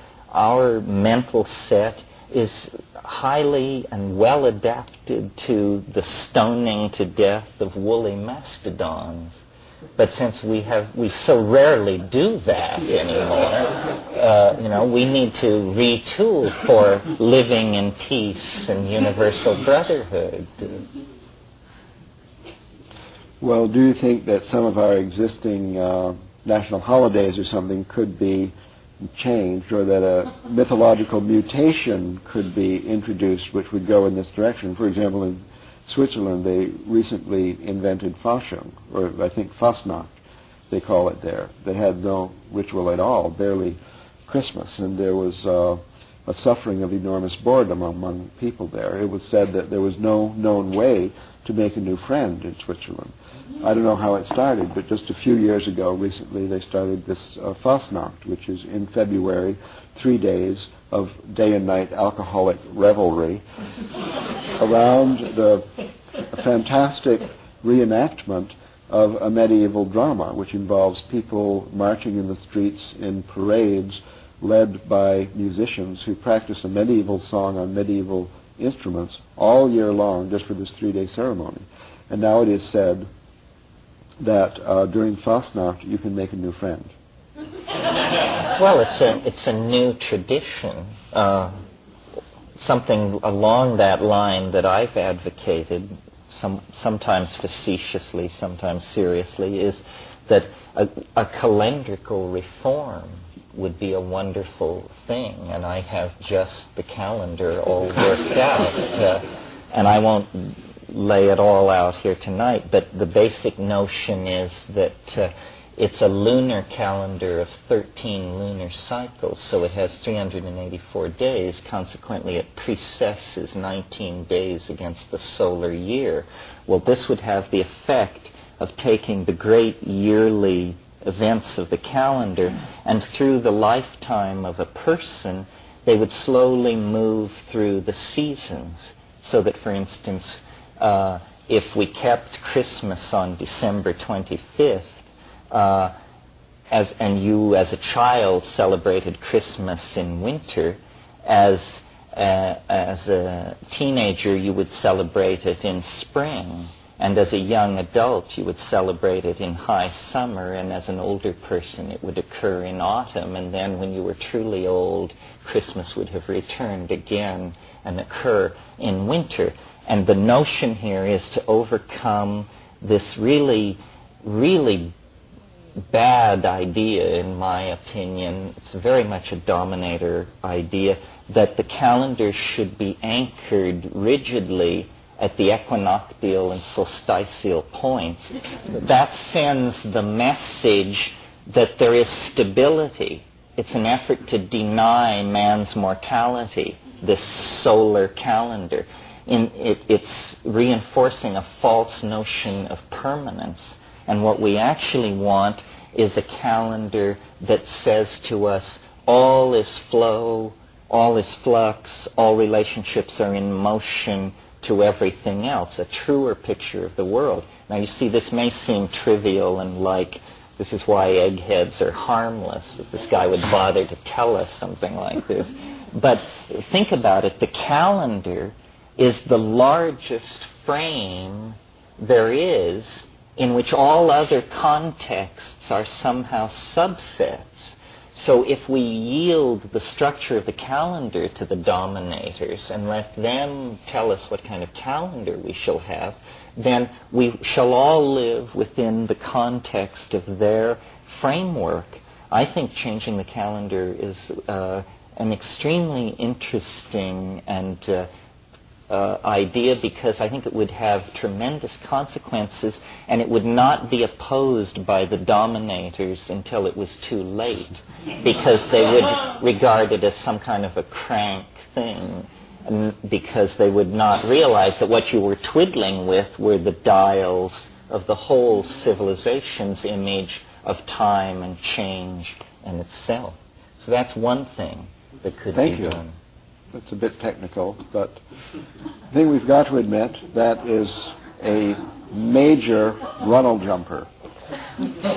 mental set is highly and well adapted to the stoning to death of woolly mastodons. But since we so rarely do that anymore, we need to retool for living in peace and universal brotherhood. Well, do you think that some of our existing national holidays or something could be changed, or that a mythological mutation could be introduced which would go in this direction? For example, in Switzerland, they recently invented Fasching, or I think Fastnacht, they call it there, that had no ritual at all, barely Christmas, and there was a suffering of enormous boredom among people there. It was said that there was no known way to make a new friend in Switzerland. I don't know how it started, but just a few years ago, recently, they started this Fastnacht, which is in February, 3 days of day and night alcoholic revelry around the fantastic reenactment of a medieval drama, which involves people marching in the streets in parades led by musicians who practice a medieval song on medieval instruments all year long just for this 3-day ceremony. And now it is said that during Fastnacht you can make a new friend. Well, it's a new tradition. Something along that line that I've advocated, sometimes facetiously, sometimes seriously, is that a calendrical reform would be a wonderful thing, and I have just the calendar all worked out. And I won't lay it all out here tonight, but the basic notion is that it's a lunar calendar of 13 lunar cycles, so it has 384 days. Consequently, it precesses 19 days against the solar year. Well, this would have the effect of taking the great yearly events of the calendar, and through the lifetime of a person, they would slowly move through the seasons, so that, for instance, if we kept Christmas on December 25th, and you as a child celebrated Christmas in winter, as a teenager you would celebrate it in spring, and as a young adult you would celebrate it in high summer, and as an older person it would occur in autumn, and then when you were truly old, Christmas would have returned again and occur in winter. And the notion here is to overcome this really, really bad idea, in my opinion. It's very much a dominator idea, that the calendar should be anchored rigidly at the equinoctial and solstitial points. That sends the message that there is stability. It's an effort to deny man's mortality, this solar calendar. It's reinforcing a false notion of permanence. And what we actually want is a calendar that says to us, all is flow, all is flux, all relationships are in motion to everything else, a truer picture of the world. Now you see, this may seem trivial and like, this is why eggheads are harmless, if this guy would bother to tell us something like this. But think about it, the calendar is the largest frame there is in which all other contexts are somehow subsets. So if we yield the structure of the calendar to the dominators and let them tell us what kind of calendar we shall have, then we shall all live within the context of their framework. I think changing the calendar is an extremely interesting and idea, because I think it would have tremendous consequences, and it would not be opposed by the dominators until it was too late, because they would regard it as some kind of a crank thing, because they would not realize that what you were twiddling with were the dials of the whole civilization's image of time and change and itself. So that's one thing that could be done. It's a bit technical, but I think we've got to admit that is a major runnel jumper. In fact,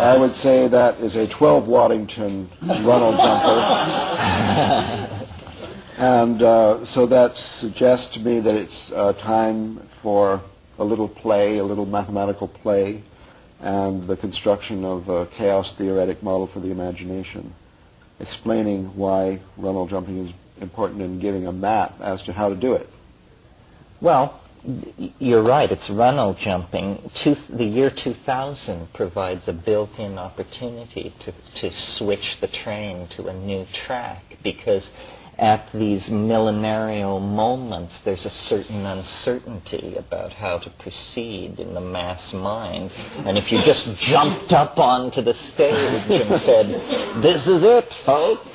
I would say that is a 12 Waddington runnel jumper. And so that suggests to me that it's time for a little play, a little mathematical play, and the construction of a chaos theoretic model for the imagination, explaining why runnel jumping is important and giving a map as to how to do it. Well, you're right, it's runnel jumping. The year 2000 provides a built-in opportunity to switch the train to a new track, because at these millenarial moments there's a certain uncertainty about how to proceed in the mass mind. And if you just jumped up onto the stage and said, "This is it, folks,"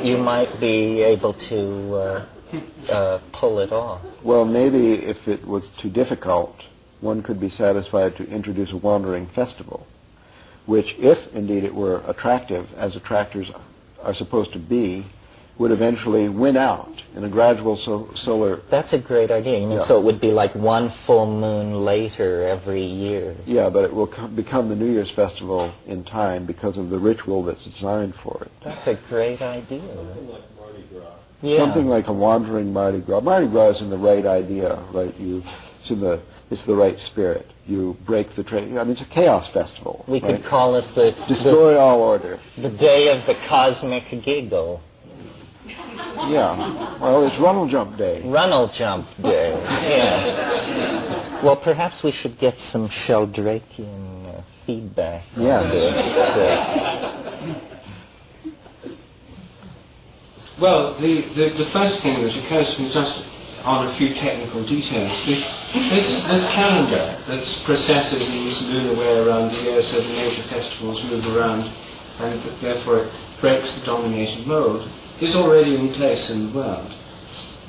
you might be able to pull it off. Well, maybe if it was too difficult, one could be satisfied to introduce a wandering festival, which, if indeed it were attractive, as attractors are supposed to be, would eventually win out in a gradual solar... That's a great idea. You mean, Yeah. so it would be like one full moon later every year. Yeah, but it will become the New Year's festival in time because of the ritual that's designed for it. That's a great idea. Something like Mardi Gras. Yeah. Something like a wandering Mardi Gras. Mardi Gras is in the right idea, right? It's the right spirit. You break the train. I mean, it's a chaos festival. We right? could call it Destroy all order. the day of the cosmic giggle. Yeah. Well, it's Runnel Jump Day. Runnel jump day. Yeah. Well, perhaps we should get some Sheldrakean feedback. on Yes. this. Well, the first thing that occurs to me, just on a few technical details, this calendar that processes in this lunar way around the year so the major festivals move around and therefore it breaks the dominating mold, is already in place in the world.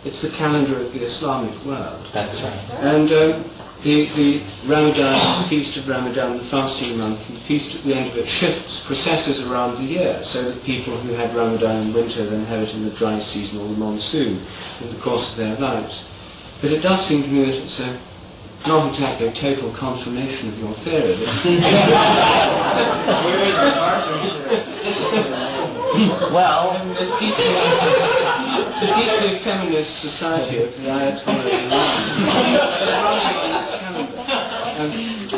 It's the calendar of the Islamic world. That's right. And the Ramadan, the feast of Ramadan, the fasting month, and the feast at the end of it shifts, processes around the year, so that people who had Ramadan in winter then have it in the dry season or the monsoon in the course of their lives. But it does seem to me that it's not exactly a total confirmation of your theory. Well, This deeply feminist society of the Ayatollah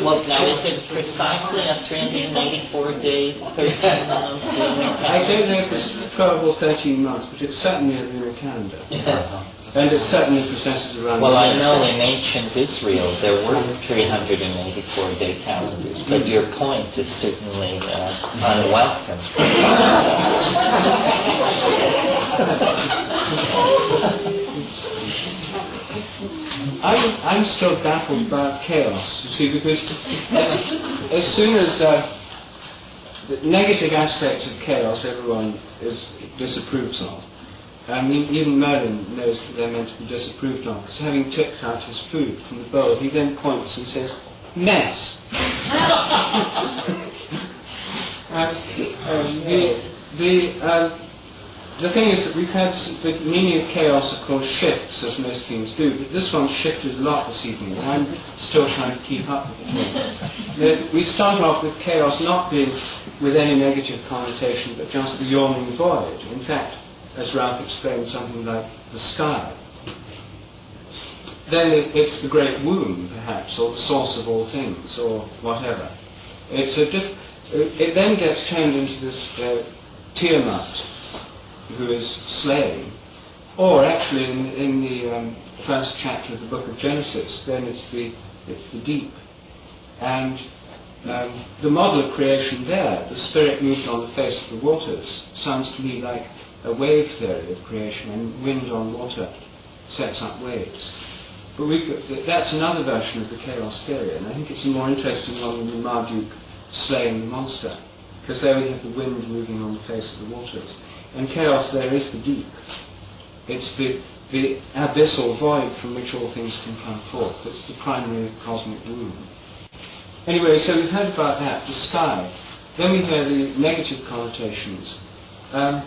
well, now is it precisely a 384-day, 13-month lunar I don't know if it's 12 or 13 months, but it's certainly a lunar calendar. And it certainly processes around Well, the I year. know in ancient Israel there were 384-day calendars, but your point is certainly unwelcome. I'm still baffled by chaos, you see, because as soon as the negative aspects of chaos everyone disapproves of, I mean, even Merlin knows that they're meant to be disapproved of, because having tipped out his food from the bowl, he then points and says, "Mess." The thing is that we've had the meaning of chaos, of course, shifts, as most things do, but this one shifted a lot this evening, and I'm still trying to keep up with it. We start off with chaos not being with any negative connotation, but just the yawning void. In fact, as Ralph explained, something like the sky. Then it's the great womb, perhaps, or the source of all things, or whatever. It then gets turned into this Tiamat, who is slain. Or actually, in the first chapter of the book of Genesis, then it's the deep. And the model of creation there, the spirit moved on the face of the waters, sounds to me like a wave theory of creation, and wind on water sets up waves. But that's another version of the chaos theory, and I think it's a more interesting one than the Marduk slaying the monster, because there we have the wind moving on the face of the waters. And chaos there is the deep. It's the abyssal void from which all things can come forth. It's the primary cosmic womb. Anyway, so we've heard about that, the sky. Then we hear the negative connotations. And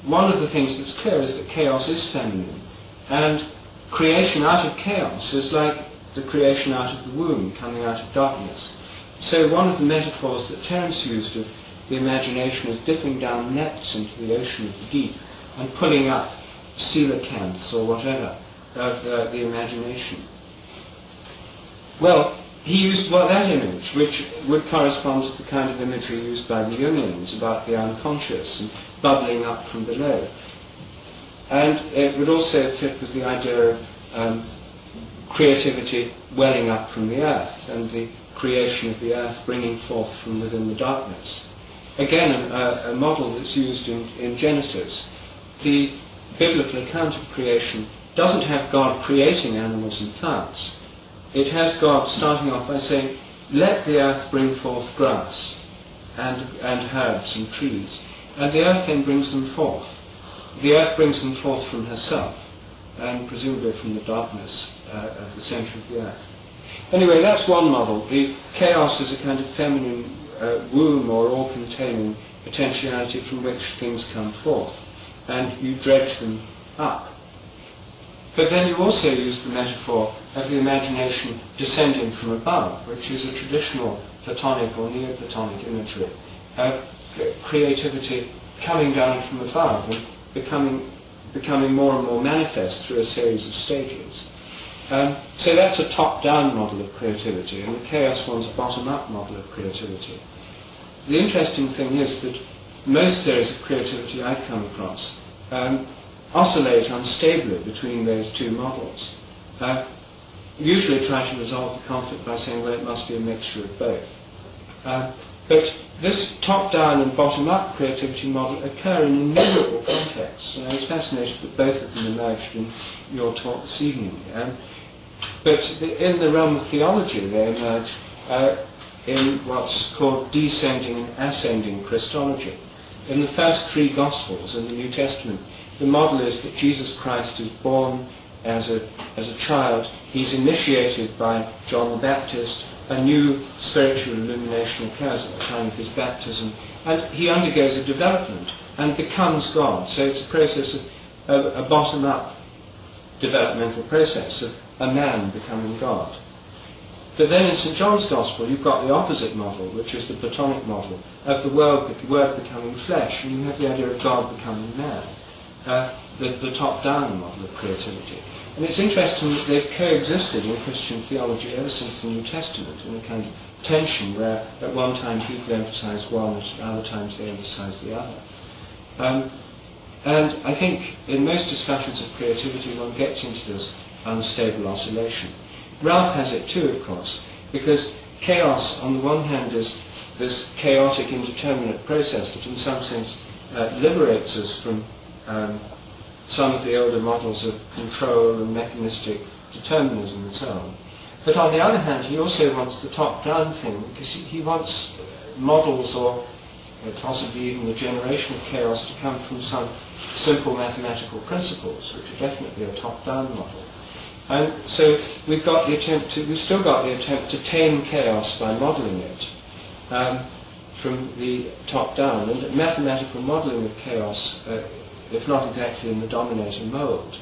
one of the things that's clear is that chaos is feminine. And creation out of chaos is like the creation out of the womb, coming out of darkness. So one of the metaphors that Terence used of the imagination is dipping down nets into the ocean of the deep and pulling up coelacanths or whatever of the imagination. Well, he used that image, which would correspond to the kind of imagery used by the Jungians about the unconscious and bubbling up from below. And it would also fit with the idea of creativity welling up from the earth and the creation of the earth bringing forth from within the darkness. Again, a model that's used in Genesis. The biblical account of creation doesn't have God creating animals and plants. It has God starting off by saying, let the earth bring forth grass and herbs and trees. And the earth then brings them forth. The earth brings them forth from herself, and presumably from the darkness of the centre of the earth. Anyway, that's one model. The chaos is a kind of feminine womb or all-containing potentiality from which things come forth, and you dredge them up. But then you also use the metaphor of the imagination descending from above, which is a traditional Platonic or Neoplatonic imagery of creativity coming down from above and becoming more and more manifest through a series of stages. So that's a top-down model of creativity, and the chaos one's a bottom-up model of creativity. The interesting thing is that most theories of creativity I've come across oscillate unstably between those two models. Usually try to resolve the conflict by saying, well, it must be a mixture of both. But this top-down and bottom-up creativity model occur in innumerable contexts, and I was fascinated that both of them emerged in your talk this evening. But in the realm of theology, they emerge in what's called descending and ascending Christology. In the first three Gospels in the New Testament, the model is that Jesus Christ is born as a child. He's initiated by John the Baptist. A new spiritual illumination occurs at the time of his baptism, and he undergoes a development and becomes God. So it's a process of a bottom-up developmental process of a man becoming God. But then in St. John's Gospel, you've got the opposite model, which is the Platonic model of the Word becoming flesh, and you have the idea of God becoming man, the top-down model of creativity. And it's interesting that they've coexisted in Christian theology ever since the New Testament, in a kind of tension where at one time people emphasize one, at other times they emphasize the other. And I think in most discussions of creativity one gets into this unstable oscillation. Ralph has it too, of course, because chaos on the one hand is this chaotic indeterminate process that in some sense liberates us from some of the older models of control and mechanistic determinism and so on. But on the other hand, he also wants the top-down thing, because he wants models or possibly even the generation of chaos to come from some simple mathematical principles, which are definitely a top-down model. And so we've still got the attempt to tame chaos by modelling it from the top down. And mathematical modelling of chaos, if not exactly in the dominator mould,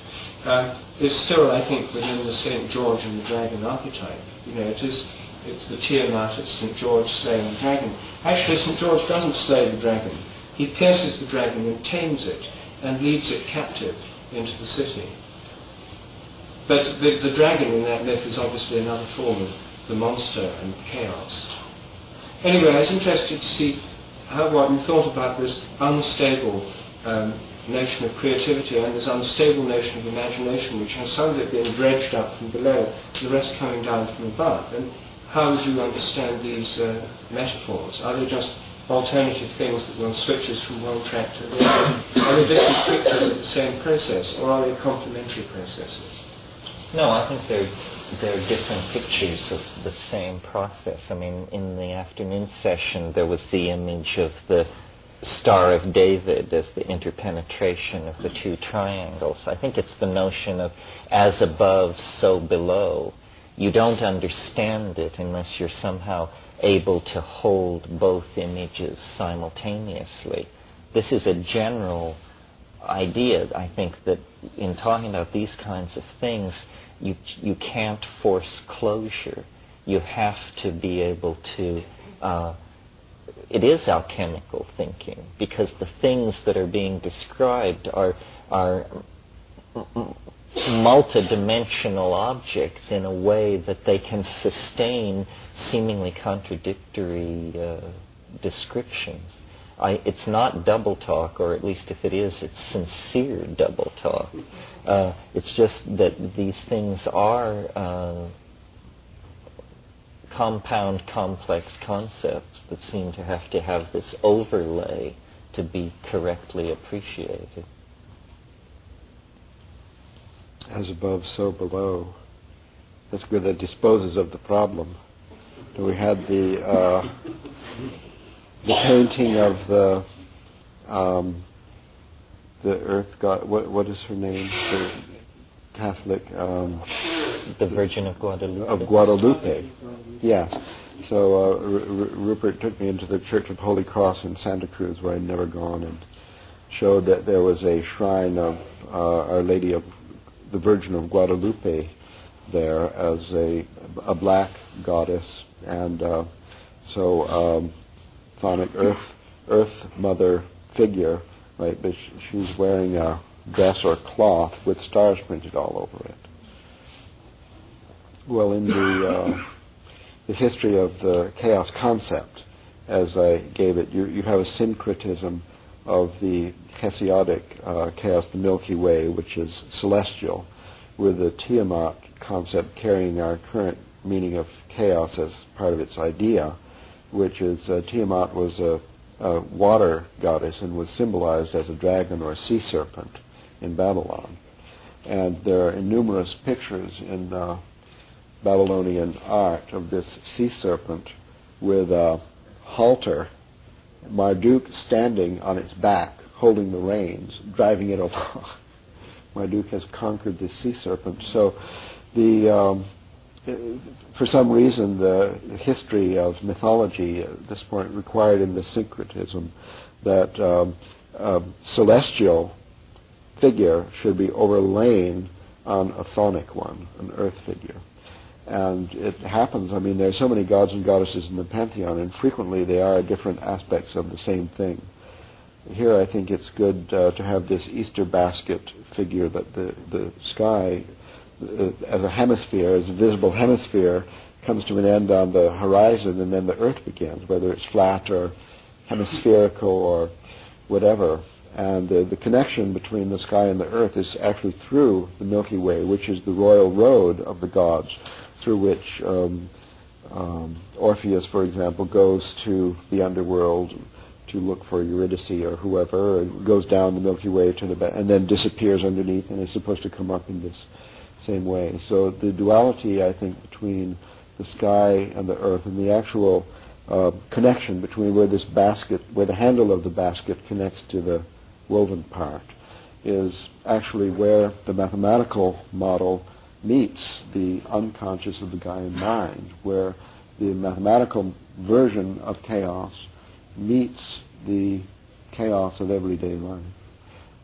is still, I think, within the St. George and the dragon archetype. It's the Tiamat, it's St. George slaying the dragon. Actually, St. George doesn't slay the dragon. He pierces the dragon and tames it and leads it captive into the city. But the dragon in that myth is obviously another form of the monster and chaos. Anyway, I was interested to see what you thought about this unstable notion of creativity and this unstable notion of imagination, which has some of it being dredged up from below, the rest coming down from above. And how would you understand these metaphors? Are they just alternative things that one switches from one track to the other? Are they different pictures of the same process, or are they complementary processes? No, I think they're different pictures of the same process. I mean, in the afternoon session, there was the image of the Star of David as the interpenetration of the two triangles. I think it's the notion of as above, so below. You don't understand it unless you're somehow able to hold both images simultaneously. This is a general idea, I think, that in talking about these kinds of things, you can't force closure. You have to be able to, it is alchemical thinking, because the things that are being described are multidimensional objects in a way that they can sustain seemingly contradictory descriptions. it's not double talk, or at least if it is, it's sincere double talk. It's just that these things are compound, complex concepts that seem to have this overlay to be correctly appreciated. As above, so below. That's good. That disposes of the problem. We had the painting of the Earth God. What is her name? The Catholic. The Virgin of Guadalupe. Of Guadalupe. Yes. So Rupert took me into the Church of Holy Cross in Santa Cruz, where I'd never gone, and showed that there was a shrine of Our Lady of the Virgin of Guadalupe there as a black goddess, and phonic Earth Mother figure, right? But she's wearing a dress or cloth with stars printed all over it. Well, in the history of the chaos concept, as I gave it, you have a syncretism of the Hesiodic chaos, the Milky Way, which is celestial, with the Tiamat concept carrying our current meaning of chaos as part of its idea, which is Tiamat was a water goddess and was symbolized as a dragon or a sea serpent in Babylon. And there are numerous pictures in Babylonian art of this sea serpent with a halter, Marduk standing on its back, holding the reins, driving it along. Marduk has conquered this sea serpent. So for some reason, the history of mythology at this point required in the syncretism that celestial figure should be overlain on a chthonic one, an earth figure. And it happens, I mean, there are so many gods and goddesses in the pantheon, and frequently they are different aspects of the same thing. Here I think it's good to have this Easter basket figure, that the sky as a hemisphere, as a visible hemisphere, comes to an end on the horizon, and then the earth begins, whether it's flat or hemispherical or whatever. And the connection between the sky and the earth is actually through the Milky Way, which is the royal road of the gods, through which Orpheus, for example, goes to the underworld to look for Eurydice or whoever, and goes down the Milky Way to and then disappears underneath, and is supposed to come up in this same way. So the duality, I think, between the sky and the earth, and the actual connection between where the handle of the basket connects to the woven part, is actually where the mathematical model meets the unconscious of the Gaian mind, where the mathematical version of chaos meets the chaos of everyday life,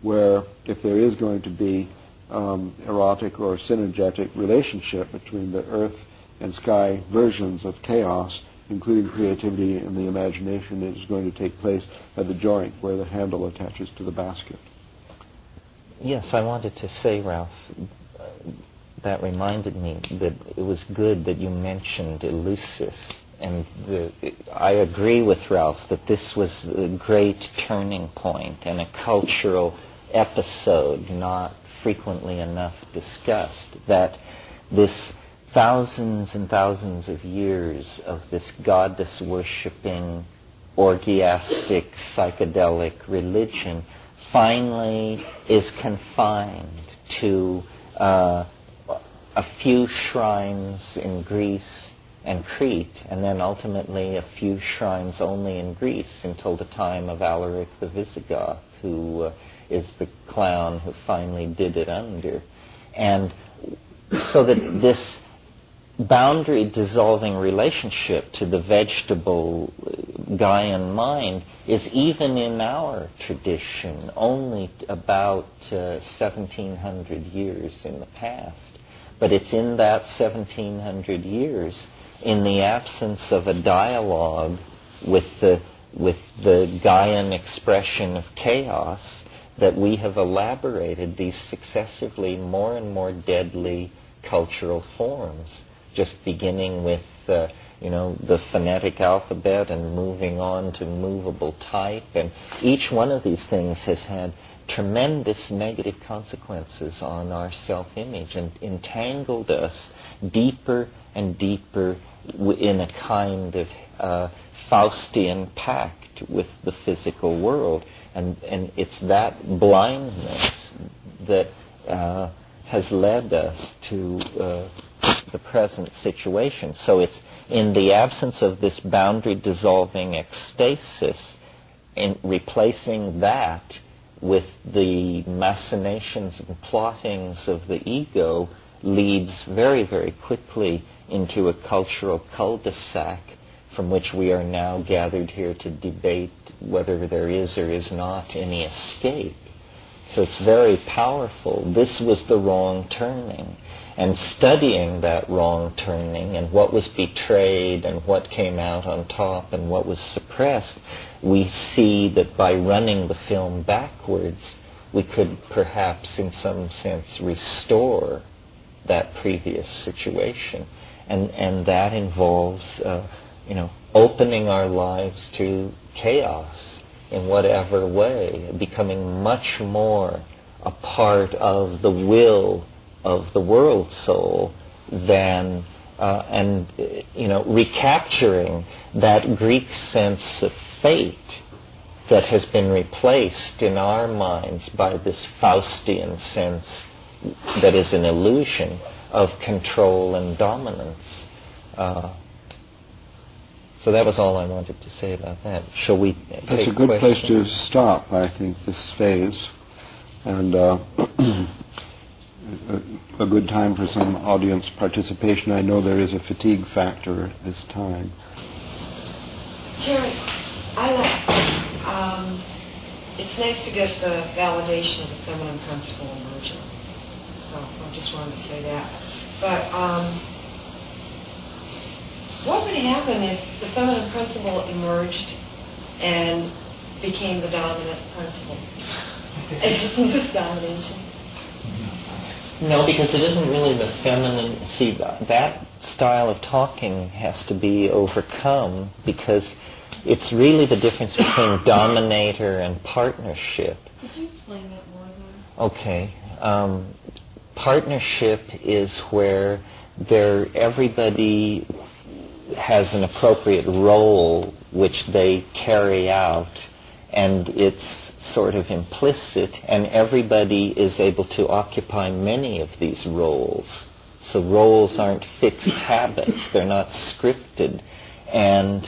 where if there is going to be erotic or synergetic relationship between the earth and sky versions of chaos, including creativity and the imagination, it is going to take place at the joint where the handle attaches to the basket. Yes, I wanted to say, Ralph, that reminded me that it was good that you mentioned Eleusis. And I agree with Ralph that this was a great turning point and a cultural episode not frequently enough discussed, that this thousands and thousands of years of this goddess-worshipping, orgiastic, psychedelic religion finally is confined to a few shrines in Greece and Crete, and then ultimately a few shrines only in Greece until the time of Alaric the Visigoth, who is the clown who finally did it under. And so that this boundary-dissolving relationship to the vegetable Gaian mind is even in our tradition only about 1,700 years in the past. But it's in that 1,700 years, in the absence of a dialogue with the Gaian expression of chaos, that we have elaborated these successively more and more deadly cultural forms, just beginning with the phonetic alphabet and moving on to movable type. And each one of these things has had tremendous negative consequences on our self-image and entangled us deeper and deeper in a kind of Faustian pact with the physical world. And it's that blindness that has led us to the present situation. So it's in the absence of this boundary-dissolving ecstasis, in replacing that with the machinations and plottings of the ego leads very, very quickly into a cultural cul-de-sac from which we are now gathered here to debate whether there is or is not any escape. So it's very powerful. This was the wrong turning. And studying that wrong turning and what was betrayed and what came out on top and what was suppressed, we see that by running the film backwards, we could perhaps in some sense restore that previous situation. And that involves, opening our lives to chaos in whatever way, becoming much more a part of the will of the world soul than, recapturing that Greek sense of fate that has been replaced in our minds by this Faustian sense that is an illusion of control and dominance. So that was all I wanted to say about that. Shall we take That's a good questions? place to stop, I think, this phase. And a good time for some audience participation. I know there is a fatigue factor at this time. Terence, it's nice to get the validation of the feminine principle emerging. So I just wanted to say that. But what would happen if the feminine principle emerged and became the dominant principle? Isn't this domination? No, because it isn't really the feminine. See, that style of talking has to be overcome because it's really the difference between dominator and partnership. Could you explain that more then? Okay. Partnership is where everybody has an appropriate role which they carry out, and it's sort of implicit, and everybody is able to occupy many of these roles. So roles aren't fixed habits, they're not scripted. And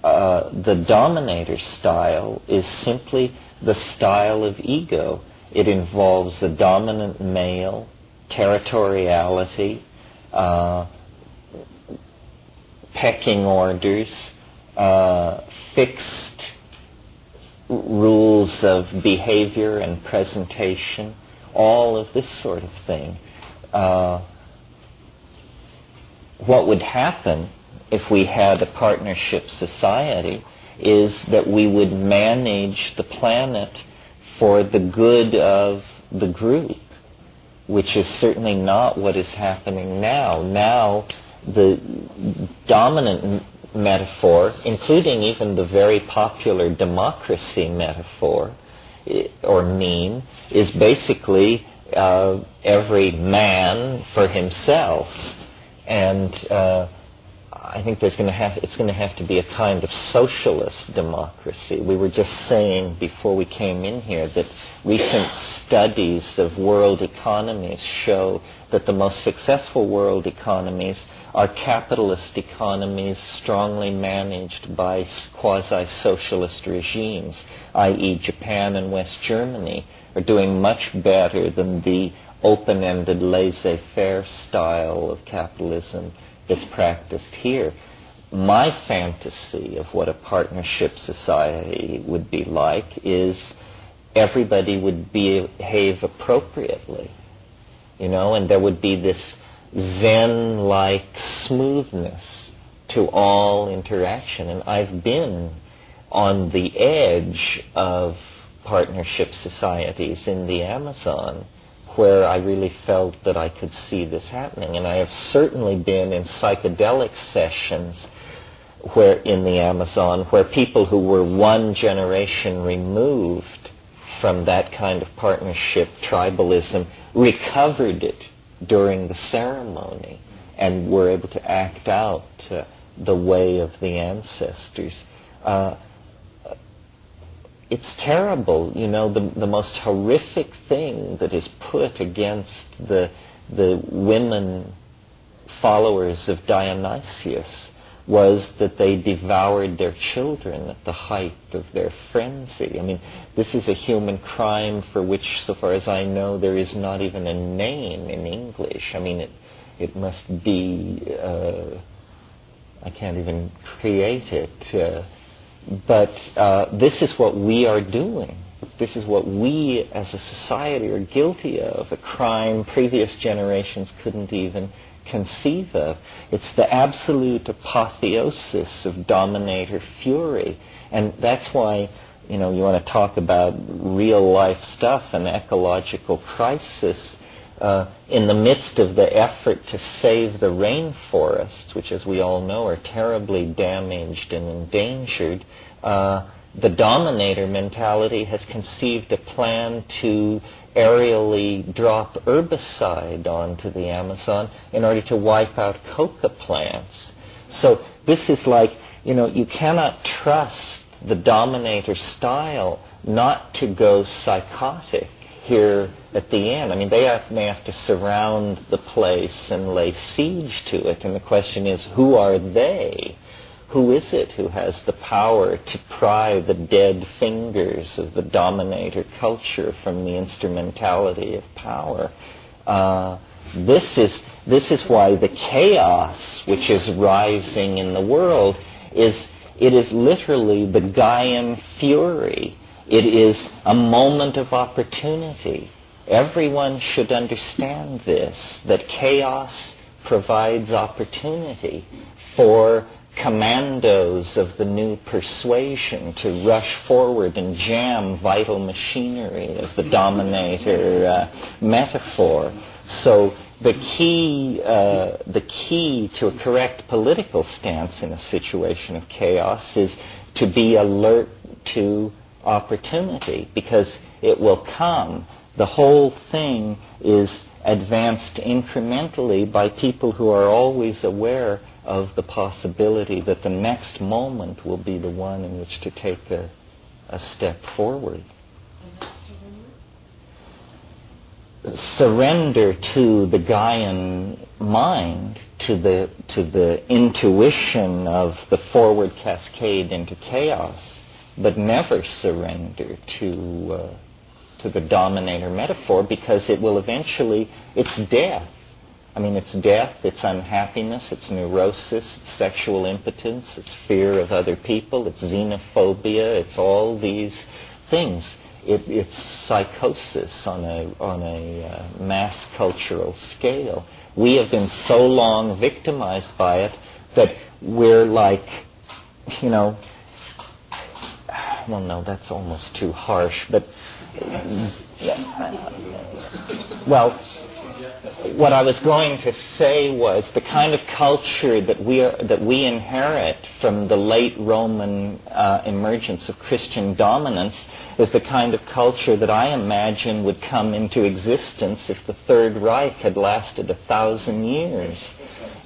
the dominator style is simply the style of ego. It involves the dominant male, territoriality, pecking orders, fixed rules of behavior and presentation, all of this sort of thing. What would happen if we had a partnership society is that we would manage the planet for the good of the group, which is certainly not what is happening now. Now, the dominant metaphor, including even the very popular democracy metaphor or meme, is basically every man for himself. And I think it's going to have to be a kind of socialist democracy. We were just saying before we came in here that recent studies of world economies show that the most successful world economies are capitalist economies strongly managed by quasi-socialist regimes, i.e. Japan and West Germany are doing much better than the open-ended laissez-faire style of capitalism that's practiced here. My fantasy of what a partnership society would be like is everybody would behave appropriately, and there would be this Zen-like smoothness to all interaction. And I've been on the edge of partnership societies in the Amazon where I really felt that I could see this happening. And I have certainly been in psychedelic sessions where in the Amazon where people who were one generation removed from that kind of partnership tribalism recovered it during the ceremony and were able to act out the way of the ancestors. It's terrible, you know, the most horrific thing that is put against the women followers of Dionysius was that they devoured their children at the height of their frenzy. I mean, this is a human crime for which, so far as I know, there is not even a name in English. I mean, it must be, I can't even create it. But this is what we are doing. This is what we as a society are guilty of, a crime previous generations couldn't even conceive of. It's the absolute apotheosis of dominator fury. And that's why, you know, you want to talk about real life stuff and ecological crisis. In the midst of the effort to save the rainforests, which as we all know are terribly damaged and endangered, the dominator mentality has conceived a plan to aerially drop herbicide onto the Amazon in order to wipe out coca plants. So this is like, you know, you cannot trust the dominator style not to go psychotic here at the end. I mean, they may have to surround the place and lay siege to it, and the question is, who are they? Who is it who has the power to pry the dead fingers of the dominator culture from the instrumentality of power? This is why the chaos which is rising in the world is literally the Gaian fury. It is a moment of opportunity. Everyone should understand this, that chaos provides opportunity for commandos of the new persuasion to rush forward and jam vital machinery of the dominator metaphor. So the key to a correct political stance in a situation of chaos is to be alert to opportunity, because it will come. The whole thing is advanced incrementally by people who are always aware of the possibility that the next moment will be the one in which to take a step forward. Surrender to the Gaian mind, to the intuition of the forward cascade into chaos, but never surrender to the dominator metaphor, because it will eventually, it's death. I mean, it's death, it's unhappiness, it's neurosis, it's sexual impotence, it's fear of other people, it's xenophobia, it's all these things. It's psychosis on a mass cultural scale. We have been so long victimized by it that we're like, you know, well, no, that's almost too harsh, but, well, what I was going to say was the kind of culture that we inherit from the late Roman emergence of Christian dominance is the kind of culture that I imagine would come into existence if the Third Reich had lasted 1,000 years.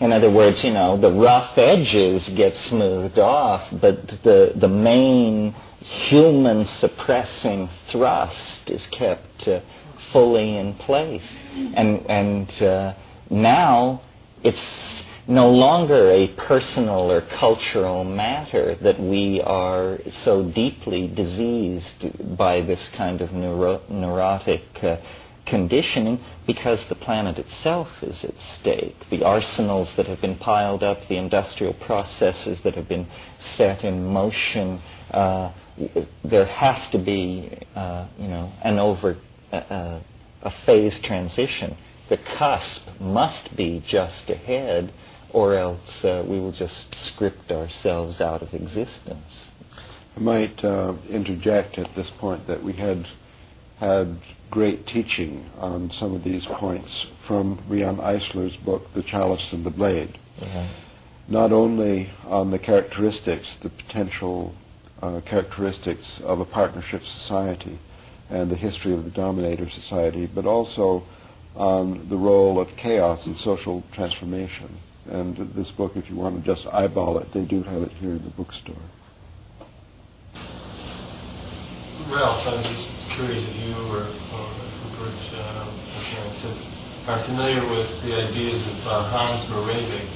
In other words, you know, the rough edges get smoothed off, but the main human suppressing thrust is kept fully in place. And now it's no longer a personal or cultural matter that we are so deeply diseased by this kind of neurotic conditioning, because the planet itself is at stake. The arsenals that have been piled up, the industrial processes that have been set in motion, there has to be, a phase transition. The cusp must be just ahead, or else we will just script ourselves out of existence. I might interject at this point that we had had great teaching on some of these points from Rian Eisler's book, The Chalice and the Blade. Not only on the characteristics, the potential characteristics of a partnership society and the history of the dominator society, but also on the role of chaos in social transformation. And this book, if you want to just eyeball it, they do have it here in the bookstore. Ralph, I was just curious if you or Rupert Terence are familiar with the ideas of Hans Moravec,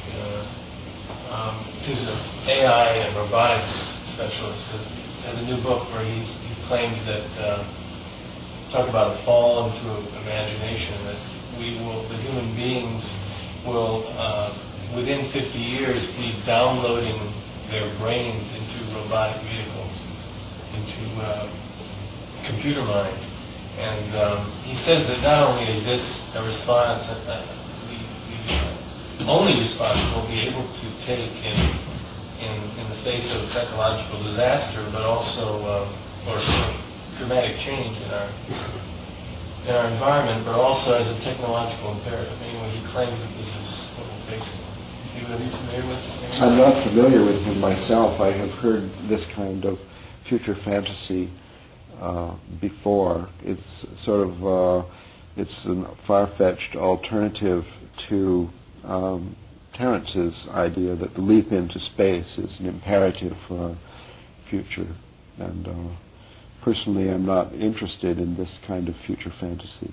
who's an AI and robotics specialist, has a new book where he claims that, talk about a fall into imagination, that the human beings will, within 50 years, be downloading their brains into robotic vehicles, into computer minds. And he says that not only is this a response, the only response we'll be able to take in the face of technological disaster, but also or dramatic change in our environment, but also as a technological imperative. Anyway, he claims that this is what we're facing. Are you familiar with him? I'm not familiar with him myself. I have heard this kind of future fantasy before. It's sort of it's a far-fetched alternative to Terence's idea that the leap into space is an imperative for our future. And personally, I'm not interested in this kind of future fantasy.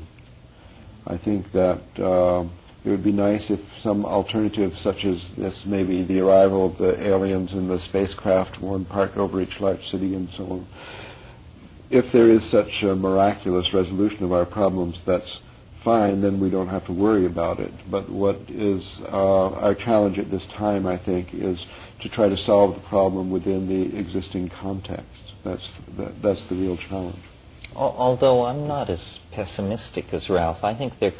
I think that it would be nice if some alternative such as this, maybe the arrival of the aliens in the spacecraft, one parked over each large city and so on, if there is such a miraculous resolution of our problems, that's fine, then we don't have to worry about it. But what is our challenge at this time, I think, is to try to solve the problem within the existing context. That's the real challenge. Although I'm not as pessimistic as Ralph, I think there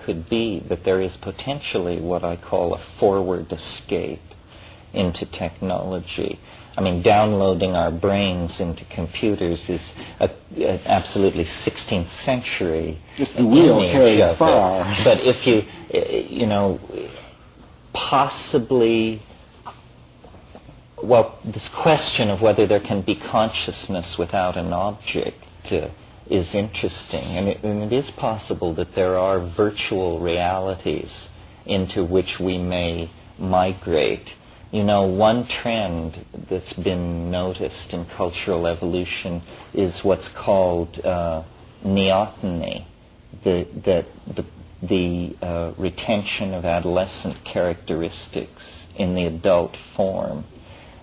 is potentially what I call a forward escape into technology. I mean, downloading our brains into computers is an absolutely 16th century Just the wheel image carries of far. it. But if you, possibly, well, this question of whether there can be consciousness without an object is interesting. And it is possible that there are virtual realities into which we may migrate. One trend that's been noticed in cultural evolution is what's called neoteny, the retention of adolescent characteristics in the adult form.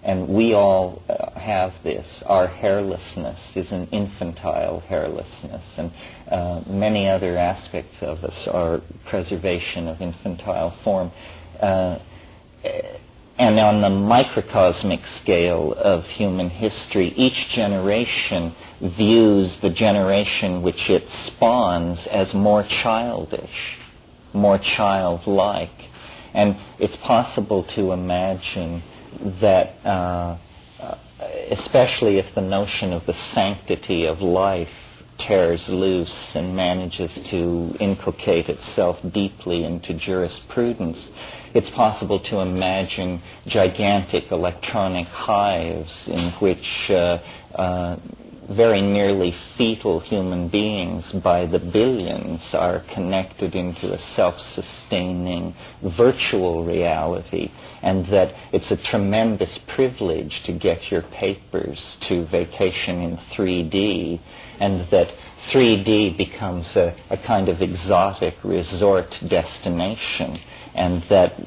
And we all have this. Our hairlessness is an infantile hairlessness, and many other aspects of us are preservation of infantile form. And on the microcosmic scale of human history, each generation views the generation which it spawns as more childish, more childlike. And it's possible to imagine that, especially if the notion of the sanctity of life tears loose and manages to inculcate itself deeply into jurisprudence, it's possible to imagine gigantic electronic hives in which very nearly fetal human beings by the billions are connected into a self-sustaining virtual reality, and that it's a tremendous privilege to get your papers to vacation in 3D, and that 3D becomes a kind of exotic resort destination, and that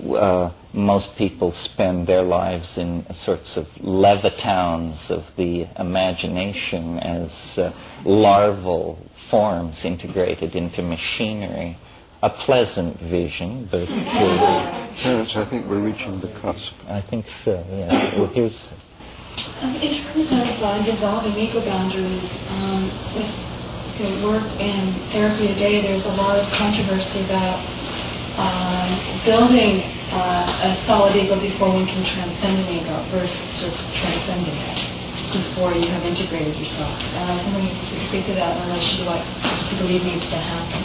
most people spend their lives in sorts of levitowns of the imagination as larval forms integrated into machinery. A pleasant vision, but... Terence, I think we're reaching the cusp. I think so, yeah. Well, here's... In terms of dissolving ego boundaries, with work and therapy today, there's a lot of controversy about building a solid ego before one can transcend an ego versus just transcending it. before you have integrated yourself. And I was wondering if you could speak to that in relation to what you believe needs to happen.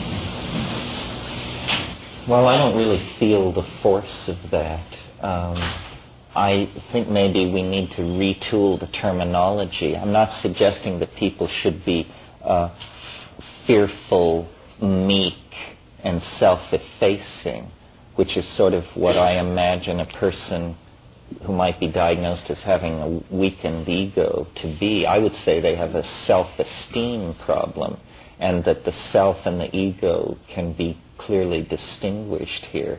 Well, I don't really feel the force of that. I think maybe we need to retool the terminology. I'm not suggesting that people should be fearful, meek, and self-effacing, which is sort of what I imagine a person who might be diagnosed as having a weakened ego to be. I would say they have a self-esteem problem, and that the self and the ego can be clearly distinguished here.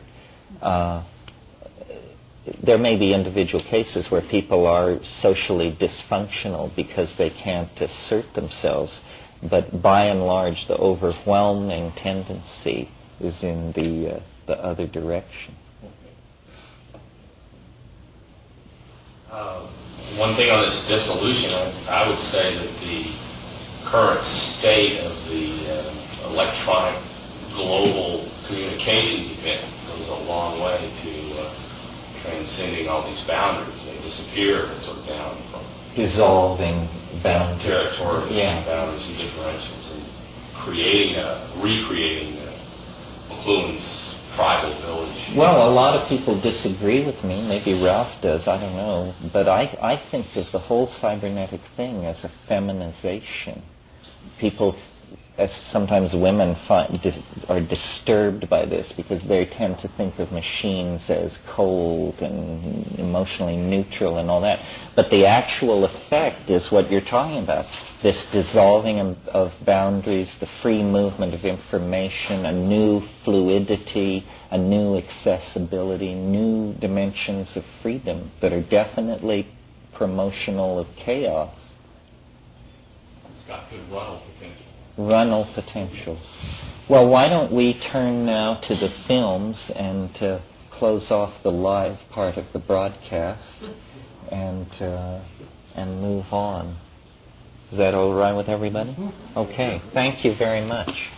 There may be individual cases where people are socially dysfunctional because they can't assert themselves, but by and large the overwhelming tendency is in the other direction. One thing on this dissolution, I would say that the current state of the electronic global communications event goes a long way to transcending all these boundaries. They disappear sort of down from Dissolving boundaries. territories Yeah. and boundaries and differentials, and recreating McLuhan's tribal village. Well, a lot of people disagree with me. Maybe Ralph does, I don't know. But I think of the whole cybernetic thing as a feminization. People, as sometimes women are disturbed by this because they tend to think of machines as cold and emotionally neutral and all that. But the actual effect is what you're talking about. This dissolving of boundaries, the free movement of information, a new fluidity, a new accessibility, new dimensions of freedom that are definitely promotional of chaos. It's got good runnel potential. Runnel potential. Well, why don't we turn now to the films and close off the live part of the broadcast and move on. Is that all right with everybody? Okay. Thank you very much.